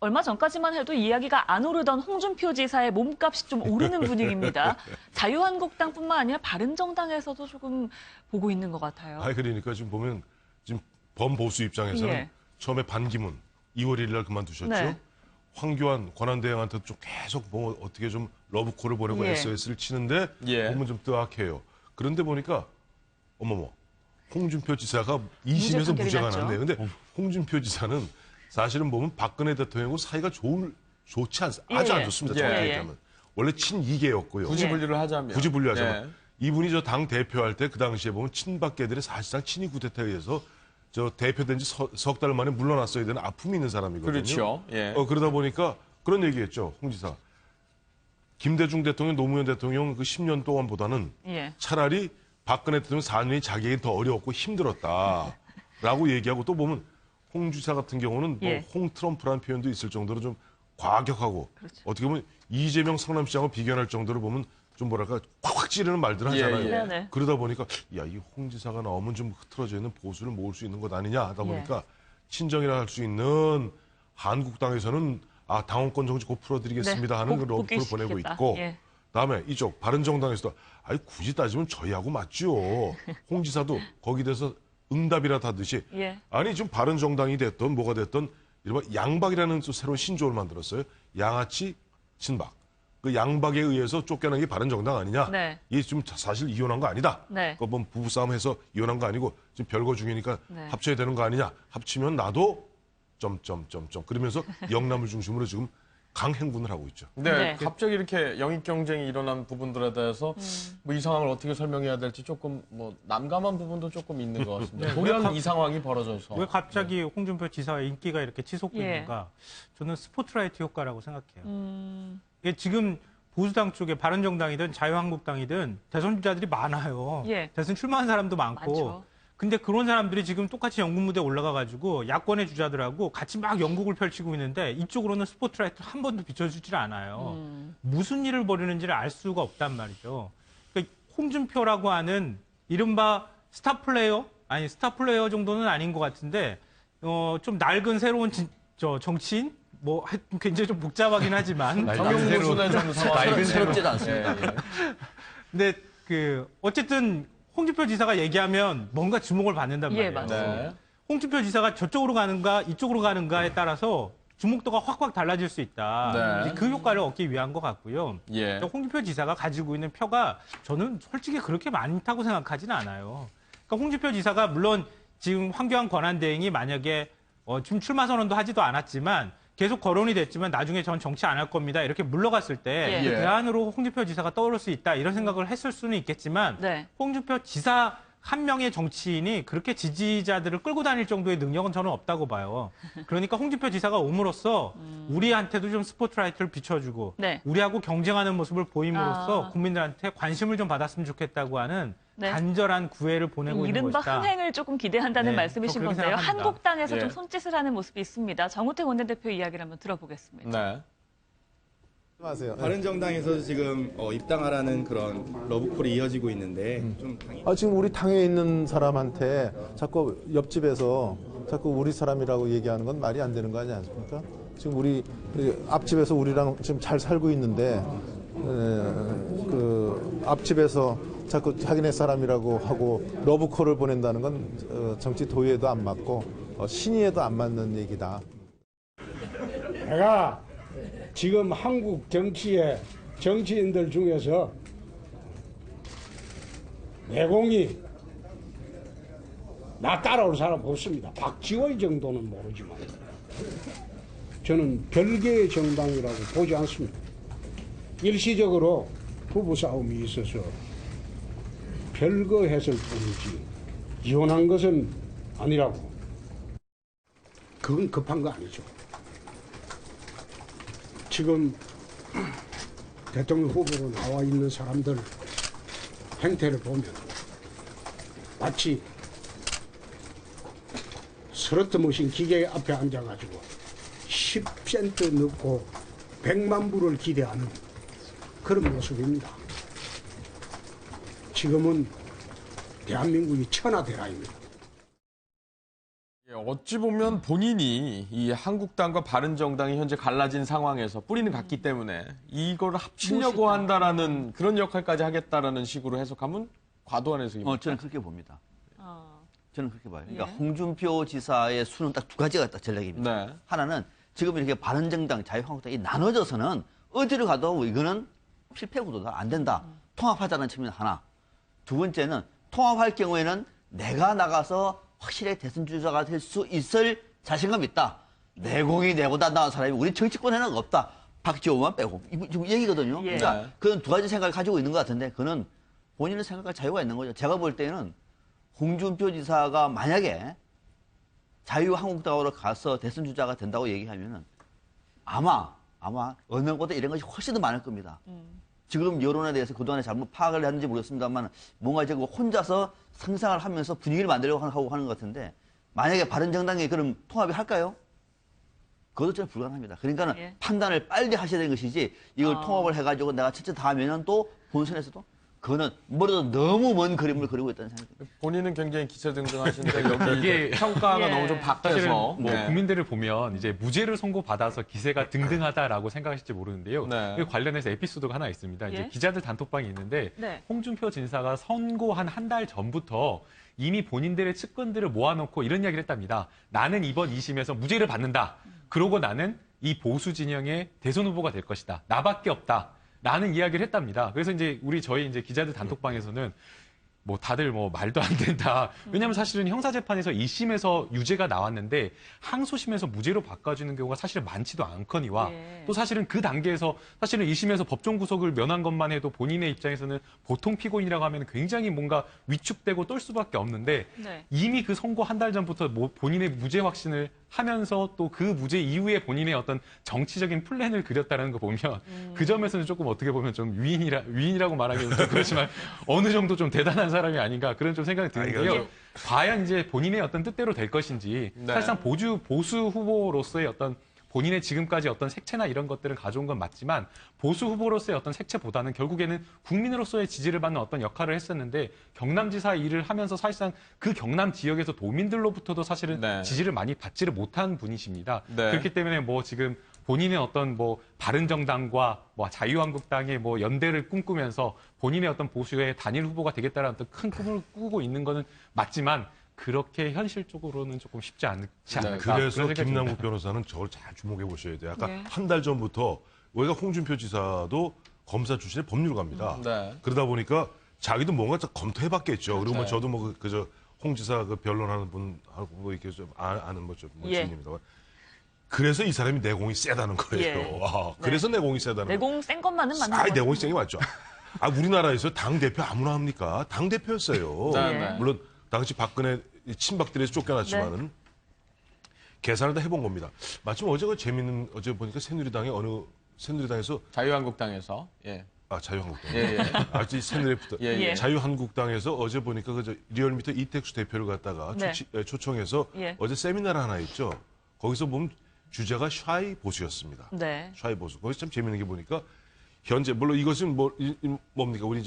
얼마 전까지만 해도 이야기가 안 오르던 홍준표 지사의 몸값이 좀 오르는 분위기입니다. 자유한국당뿐만 아니라 바른정당에서도 조금 보고 있는 것 같아요. 그러니까 지금 보면 지금 범보수 입장에서는 처음에 반기문 2월 1일 날 그만두셨죠. 네. 황교안 권한대행한테 좀 계속 뭐 어떻게 좀 러브콜을 보내고 SOS를 치는데 보면 좀 뜨악해요. 그런데 보니까 어머머 홍준표 지사가 2심에서 무죄가 났네요. 근데 홍준표 지사는 사실은 보면 박근혜 대통령하고 사이가 좋지 않습니다. 아주 안 좋습니다. 정확히 얘기하면. 원래 친이계였고요. 굳이 분류를 하자면. 굳이 분류하자면. 이분이 저 당 대표할 때 그 당시에 보면 친박계들이 사실상 친위 구태타에 의해서 저 대표된 지 석 달 만에 물러났어야 되는 아픔이 있는 사람이거든요. 그렇죠. 그러다 보니까 그런 얘기했죠. 홍 지사. 김대중 대통령, 노무현 대통령 그 10년 동안보다는 차라리 박근혜 대통령 4년이 자기에게 더 어려웠고 힘들었다라고 얘기하고 또 보면 홍 지사 같은 경우는 뭐 홍트럼프라는 표현도 있을 정도로 좀 과격하고 어떻게 보면 이재명 성남시장과 비교할 정도로 보면 좀 뭐랄까 콱 찌르는 말들 하잖아요. 그러다 보니까 야, 이 홍 지사가 나오면 좀 흐트러져 있는 보수를 모을 수 있는 것 아니냐 하다 보니까 친정이라 할 수 있는 한국당에서는 당원권 정지 곧 풀어드리겠습니다 하는 그 러브콜을 보내고 있고 그다음에 이쪽 바른정당에서도 굳이 따지면 저희하고 맞죠. 홍 지사도 거기에 대해서 응답이라 하듯이 아니 지금 바른정당이 됐던 뭐가 됐던 이른바 양박이라는 또 새로운 신조어를 만들었어요. 양아치 친박. 그 양박에 의해서 쫓겨난 게 바른정당 아니냐. 이게 좀 사실 이혼한 거 아니다. 그 뭐 부부싸움해서 이혼한 거 아니고 지금 별거 중이니까 합쳐야 되는 거 아니냐. 합치면 나도 그러면서 영남을 중심으로 지금 강행군을 하고 있죠. 갑자기 이렇게 영입 경쟁이 일어난 부분들에 대해서 뭐 이 상황을 어떻게 설명해야 될지 조금 뭐 난감한 부분도 조금 있는 것 같습니다. 돌연 이 상황이 벌어져서 왜 갑자기 홍준표 지사의 인기가 이렇게 치솟되는가? 저는 스포트라이트 효과라고 생각해요. 이게 지금 보수당 쪽에 바른정당이든 자유한국당이든 대선 주자들이 많아요. 대선 출마한 사람도 많고. 근데 그런 사람들이 지금 똑같이 연극 무대에 올라가가지고 야권의 주자들하고 같이 막 연극을 펼치고 있는데 이쪽으로는 스포트라이트 한 번도 비춰주질 않아요. 무슨 일을 벌이는지를 알 수가 없단 말이죠. 그러니까 홍준표라고 하는 이른바 스타 플레이어 정도는 아닌 것 같은데 좀 낡은 새로운 정치인? 뭐 굉장히 좀 복잡하긴 하지만 정경무순의 좀 상황 새롭지도 않습니다. 근데 어쨌든 홍준표 지사가 얘기하면 뭔가 주목을 받는단 말이에요. 홍준표 지사가 저쪽으로 가는가 이쪽으로 가는가에 따라서 주목도가 확확 달라질 수 있다. 그 효과를 얻기 위한 것 같고요. 홍준표 지사가 가지고 있는 표가 저는 솔직히 그렇게 많다고 생각하지는 않아요. 그러니까 홍준표 지사가 물론 지금 황교안 권한대행이 만약에 지금 출마 선언도 하지도 않았지만 계속 거론이 됐지만 나중에 전 정치 안 할 겁니다. 이렇게 물러갔을 때 그 대안으로 홍준표 지사가 떠오를 수 있다. 이런 생각을 했을 수는 있겠지만 홍준표 지사 한 명의 정치인이 그렇게 지지자들을 끌고 다닐 정도의 능력은 저는 없다고 봐요. 그러니까 홍준표 지사가 옴으로써 우리한테도 좀 스포트라이트를 비춰주고 우리하고 경쟁하는 모습을 보임으로써 국민들한테 관심을 좀 받았으면 좋겠다고 하는 간절한 구애를 보내고 있는 것이다. 이른바 흥행을 조금 기대한다는 말씀이신 건데요. 생각합니다. 한국당에서 좀 손짓을 하는 모습이 있습니다. 정우택 원내대표 이야기를 한번 들어보겠습니다. 바른정당에서 지금 입당하라는 그런 러브콜이 이어지고 있는데 좀 지금 우리 당에 있는 사람한테 자꾸 옆집에서 자꾸 우리 사람이라고 얘기하는 건 말이 안 되는 거 아니지 않습니까? 지금 우리 앞집에서 우리랑 지금 잘 살고 있는데 그 앞집에서 자꾸 자기네 사람이라고 하고 러브콜을 보낸다는 건 정치 도의에도 안 맞고 신의에도 안 맞는 얘기다. 내가 지금 한국 정치의 정치인들 중에서 내공이 나 따라올 사람 없습니다. 박지원 정도는 모르지만 저는 별개의 정당이라고 보지 않습니다. 일시적으로 부부싸움이 있어서 별거했을 뿐이지 이혼한 것은 아니라고. 그건 급한 거 아니죠. 지금 대통령 후보로 나와 있는 사람들 행태를 보면 마치 스로트머신 기계 앞에 앉아가지고 10센트 넣고 100만 불을 기대하는 그런 모습입니다. 지금은 대한민국이 천하대라입니다. 어찌 보면 본인이 이 한국당과 바른정당이 현재 갈라진 상황에서 뿌리는 같기 때문에 이거를 합치려고 한다라는 그런 역할까지 하겠다라는 식으로 해석하면 과도한 해석입니다. 저는 그렇게 봅니다. 저는 그렇게 봐요. 그러니까 홍준표 지사의 수는 딱 두 가지가 딱 전략입니다. 하나는 지금 이렇게 바른정당, 자유한국당이 나눠져서는 어디를 가도 이거는 필패 구도다, 안 된다. 통합하자는 측면 하나. 두 번째는 통합할 경우에는 내가 나가서 확실히 대선 주자가 될 수 있을 자신감이 있다. 내공이 내보다 나은 사람이 우리 정치권에는 없다. 박지원만 빼고. 이거 지금 얘기거든요. 예. 그러니까 그건 두 가지 생각을 가지고 있는 것 같은데 그는 본인의 생각할 자유가 있는 거죠. 제가 볼 때는 홍준표 지사가 만약에 자유한국당으로 가서 대선 주자가 된다고 얘기하면은 아마 언행보다 이런 것이 훨씬 더 많을 겁니다. 지금 여론에 대해서 그동안에 잘못 파악을 했는지 모르겠습니다만 뭔가 이제 혼자서 상상을 하면서 분위기를 만들려고 하고 하는 것 같은데 만약에 바른정당이 그럼 통합이 할까요? 그것도 좀 불가능합니다. 그러니까는 예. 판단을 빨리 하셔야 되는 것이지 이걸 통합을 해가지고 내가 첫째 다 하면은 또 본선에서도 그거는 뭐라도 너무 먼 그림을 그리고 있다는 생각입니다. 본인은 굉장히 기세등등하신데 여기 이게 평가가 예. 너무 좀 사실은 박해서 뭐 국민들을 보면 이제 무죄를 선고받아서 기세가 등등하다라고 생각하실지 모르는데요. 네. 이 관련해서 에피소드가 하나 있습니다. 이제 예? 기자들 단톡방이 있는데 네. 홍준표 진사가 선고한 한 달 전부터 이미 본인들의 측근들을 모아놓고 이런 이야기를 했답니다. 나는 이번 2심에서 무죄를 받는다. 그러고 나는 이 보수 진영의 대선 후보가 될 것이다. 나밖에 없다. 라는 이야기를 했답니다. 그래서 이제 저희 이제 기자들 단톡방에서는 뭐 다들 뭐 말도 안 된다. 왜냐하면 사실은 형사재판에서 1심에서 유죄가 나왔는데 항소심에서 무죄로 바꿔주는 경우가 사실 많지도 않거니와 예. 또 사실은 그 단계에서 사실은 1심에서 법정 구속을 면한 것만 해도 본인의 입장에서는 보통 피고인이라고 하면 굉장히 뭔가 위축되고 떨 수밖에 없는데 네. 이미 그 선고 한 달 전부터 본인의 무죄 확신을 하면서 또 그 무죄 이후에 본인의 어떤 정치적인 플랜을 그렸다는 거 보면 그 점에서는 조금 어떻게 보면 좀 위인이라고 말하기는 좀 그렇지만 어느 정도 좀 대단한 사람이 아닌가 그런 좀 생각이 드는데요. 과연 이제 본인의 어떤 뜻대로 될 것인지 네. 사실상 보수 후보로서의 어떤 본인의 지금까지 어떤 색채나 이런 것들을 가져온 건 맞지만 보수 후보로서의 어떤 색채보다는 결국에는 국민으로서의 지지를 받는 어떤 역할을 했었는데 경남지사 일을 하면서 사실상 그 경남 지역에서 도민들로부터도 사실은 네. 지지를 많이 받지를 못한 분이십니다. 네. 그렇기 때문에 뭐 지금 본인의 어떤 뭐 바른정당과 뭐 자유한국당의 뭐 연대를 꿈꾸면서 본인의 어떤 보수의 단일 후보가 되겠다는 어떤 큰 꿈을 꾸고 있는 거는 맞지만 그렇게 현실적으로는 조금 쉽지 않지 않을까. 그래서 그런 생각이 김남국 듭니다. 변호사는 저걸 잘 주목해 보셔야 돼요. 아까 네. 한 달 전부터 우리가 홍준표 지사도 검사 출신의 법률가입니다. 네. 그러다 보니까 자기도 뭔가 좀 검토해봤겠죠. 그리고 뭐 네. 저도 뭐 그저 홍 지사 그 변론하는 분하고 뭐 이렇게 좀 아는 뭐좀 예. 지인입니다. 그래서 이 사람이 내공이 세다는 거예요. 예. 그래서 내공이 세다는 거예요. 내공 센 것만은 맞는 아이 거죠. 내공이 센 게 맞죠. 우리나라에서 당 대표 아무나 합니까? 당 대표였어요. 네, 네. 물론 당시 박근혜 친박들에서 쫓겨났지만은 계산을 다 해본 겁니다. 마침 어제 어제 보니까 새누리당에서 자유한국당에서 예. 자유한국당. 예, 예. 아직 새누리부터 예, 예. 자유한국당에서 어제 보니까 리얼미터 이택수 대표를 갖다가 네. 초청해서 예. 어제 세미나를 하나 있죠. 거기서 보면 주제가 샤이 보수였습니다. 네. 샤이 보수. 거기서 참 재밌는 게 보니까 현재 물론 이것은 뭡니까 우리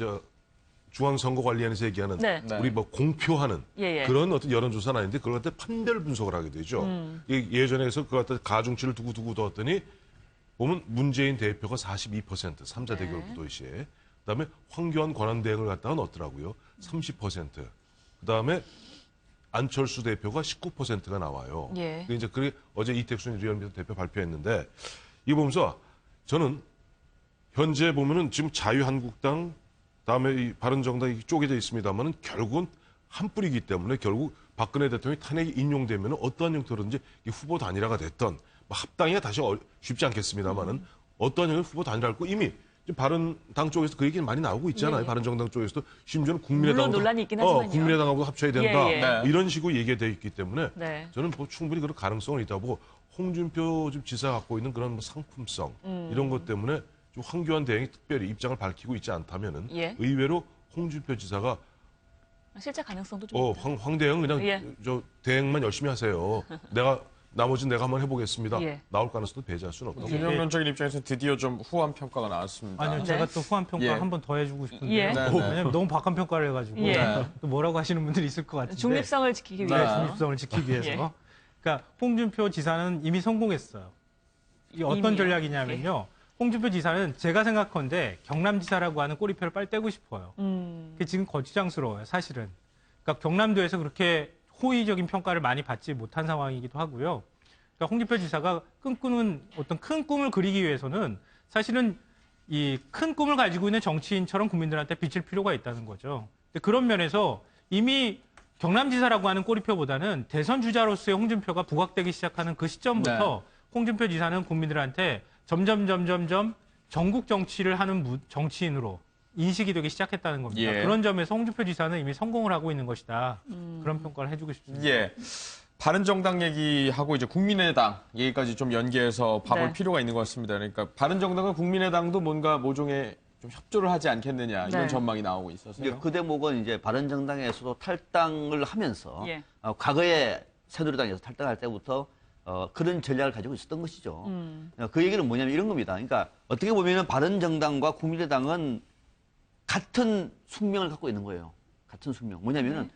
중앙선거관리위원회에서 얘기하는 네. 네. 우리 뭐 공표하는 예, 예. 그런 어떤 여론조사는 아닌데 그걸 갖다 판별 분석을 하게 되죠. 예전에서 그걸 갖다 가중치를 두고 뒀더니 보면 문재인 대표가 42% 3자 대결 구도 시에 그다음에 황교안 권한대행을 갖다가 넣었더라고요. 30%. 그다음에 안철수 대표가 19%가 나와요. 예. 이제 그게 어제 이택순 리얼미터 대표 발표했는데 이거 보면서 저는 현재 보면은 지금 자유한국당 다음에 이 바른정당이 쪼개져 있습니다만은 결국은 한 뿌리이기 때문에 결국 박근혜 대통령이 탄핵이 인용되면 어떠한 형태로든지 이 후보 단일화가 됐던 뭐 합당이야 다시 쉽지 않겠습니다만은 어떠한 형태로 후보 단일화를 이미 바른당 쪽에서 그 얘기는 많이 나오고 있잖아요. 예, 예. 바른정당 쪽에서도 심지어는 물론 논란이 있긴 하지만요. 국민의당하고 합쳐야 된다. 예, 예. 네. 이런 식으로 얘기가 되어 있기 때문에 네. 저는 뭐 충분히 그런 가능성은 있다고 보고 홍준표 지금 지사 갖고 있는 그런 뭐 상품성 이런 것 때문에 좀 황교안 대행이 특별히 입장을 밝히고 있지 않다면은 예. 의외로 홍준표 지사가 실제 가능성도 좀 있다. 황 대행 그냥 예. 저 대행만 열심히 하세요. 나머지는 내가 한번 해보겠습니다. 예. 나올 가능성도 배제할 수는 없다. 균형론적인 입장에서 드디어 좀 후한 평가가 나왔습니다. 아니요, 네. 제가 또 후한 평가 예. 한 번 더 해주고 싶은데 예. 네, 네. 왜냐면 너무 박한 평가를 해가지고 예. 또 뭐라고 하시는 분들이 있을 것 같은데 중립성을 지키기 네. 위해서. 중립성을 지키기 위해서. 예. 그러니까 홍준표 지사는 이미 성공했어요. 이 어떤 이미요? 전략이냐면요. 홍준표 지사는 제가 생각컨대 경남지사라고 하는 꼬리표를 빨리 떼고 싶어요. 그게 지금 거추장스러워요, 사실은. 그러니까 경남도에서 그렇게 호의적인 평가를 많이 받지 못한 상황이기도 하고요. 그러니까 홍준표 지사가 꿈꾸는 어떤 큰 꿈을 그리기 위해서는 사실은 이 큰 꿈을 가지고 있는 정치인처럼 국민들한테 비칠 필요가 있다는 거죠. 근데 그런 면에서 이미 경남지사라고 하는 꼬리표보다는 대선 주자로서의 홍준표가 부각되기 시작하는 그 시점부터 홍준표 지사는 국민들한테 점점 전국 정치를 하는 정치인으로 인식이 되기 시작했다는 겁니다. 그런 점에서 홍준표 지사는 이미 성공을 하고 있는 것이다. 그런 평가를 해주고 싶습니다. 바른정당 얘기하고 이제 국민의당 얘기까지 좀 연계해서 봐볼 필요가 있는 것 같습니다. 그러니까 바른정당과 국민의당도 뭔가 모종의 좀 협조를 하지 않겠느냐 이런 전망이 나오고 있어서요. 그 대목은 이제 바른정당에서도 탈당을 하면서 과거에 새누리당에서 탈당할 때부터 그런 전략을 가지고 있었던 것이죠. 그 얘기는 뭐냐면 이런 겁니다. 그러니까 어떻게 보면 바른정당과 국민의당은 같은 숙명을 갖고 있는 거예요. 같은 숙명. 뭐냐면은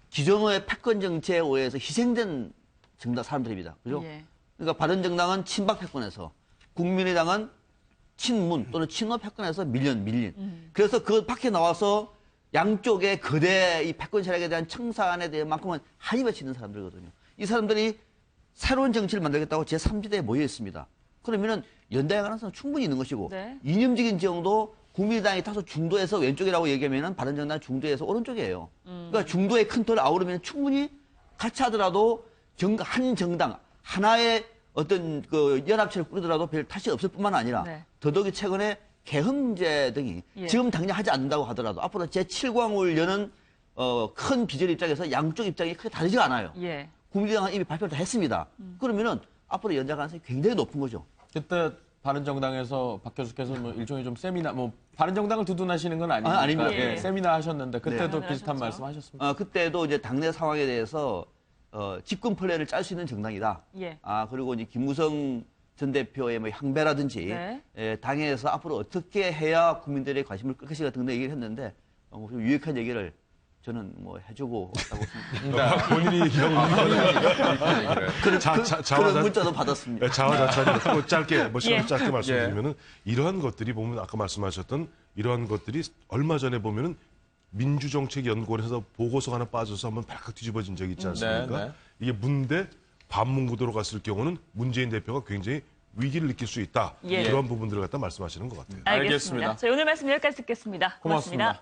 기존의 패권 정치에 의해서 희생된 정당 사람들입니다. 그죠? 그러니까 바른정당은 친박 패권에서, 국민의당은 친문 또는 친노 패권에서 밀린. 그래서 그 밖에 나와서 양쪽의 거대 이 패권 세력에 대한 청산에 대한 만큼은 한이 맺히는 사람들이거든요. 이 사람들이 새로운 정치를 만들겠다고 제3지대에 모여 있습니다. 그러면은 연대할 가능성은 충분히 있는 것이고, 이념적인 지형도 국민의당이 다소 중도에서 왼쪽이라고 얘기하면은 바른정당 중도에서 오른쪽이에요. 그러니까 중도의 큰 틀을 아우르면 충분히 같이 하더라도 한 정당 하나의 어떤 그 연합체를 꾸리더라도 별 탓이 없을 뿐만 아니라 더더욱이 최근에 개헌 문제 등이 지금 당장 하지 않는다고 하더라도 앞으로 제7광을 여는 큰 비전 입장에서 양쪽 입장이 크게 다르지가 않아요. 국민의당은 이미 발표를 다 했습니다. 그러면은 앞으로 연대 가능성이 굉장히 높은 거죠. 그때 바른정당에서 박 교수께서 뭐 일종의 좀 세미나, 뭐 바른정당을 두둔하시는 건 아니니까 아닙니다. 세미나 하셨는데 그때도 비슷한 말씀하셨습니다. 그때도 이제 당내 상황에 대해서 집권 플랜을 짤 수 있는 정당이다. 그리고 이제 김무성 전 대표의 뭐 향배라든지 당에서 앞으로 어떻게 해야 국민들의 관심을 끌 것인가 등등 얘기를 했는데 좀 유익한 얘기를 저는 뭐 해주고 왔다고 생각합니다. 본인이 얘기하고 그런 문자도 받았습니다. 자화자찬 짧게 말씀드리면은 이러한 것들이 보면 아까 말씀하셨던 이러한 것들이 얼마 전에 보면은 민주정책연구원에서 보고서가 하나 빠져서 한번 발칵 뒤집어진 적이 있지 않습니까? 이게 문대 반문구도로 갔을 경우는 문재인 대표가 굉장히 위기를 느낄 수 있다. 그런 부분들을 갖다 말씀하시는 것 같아요. 알겠습니다. 저희 오늘 말씀 여기까지 듣겠습니다. 고맙습니다.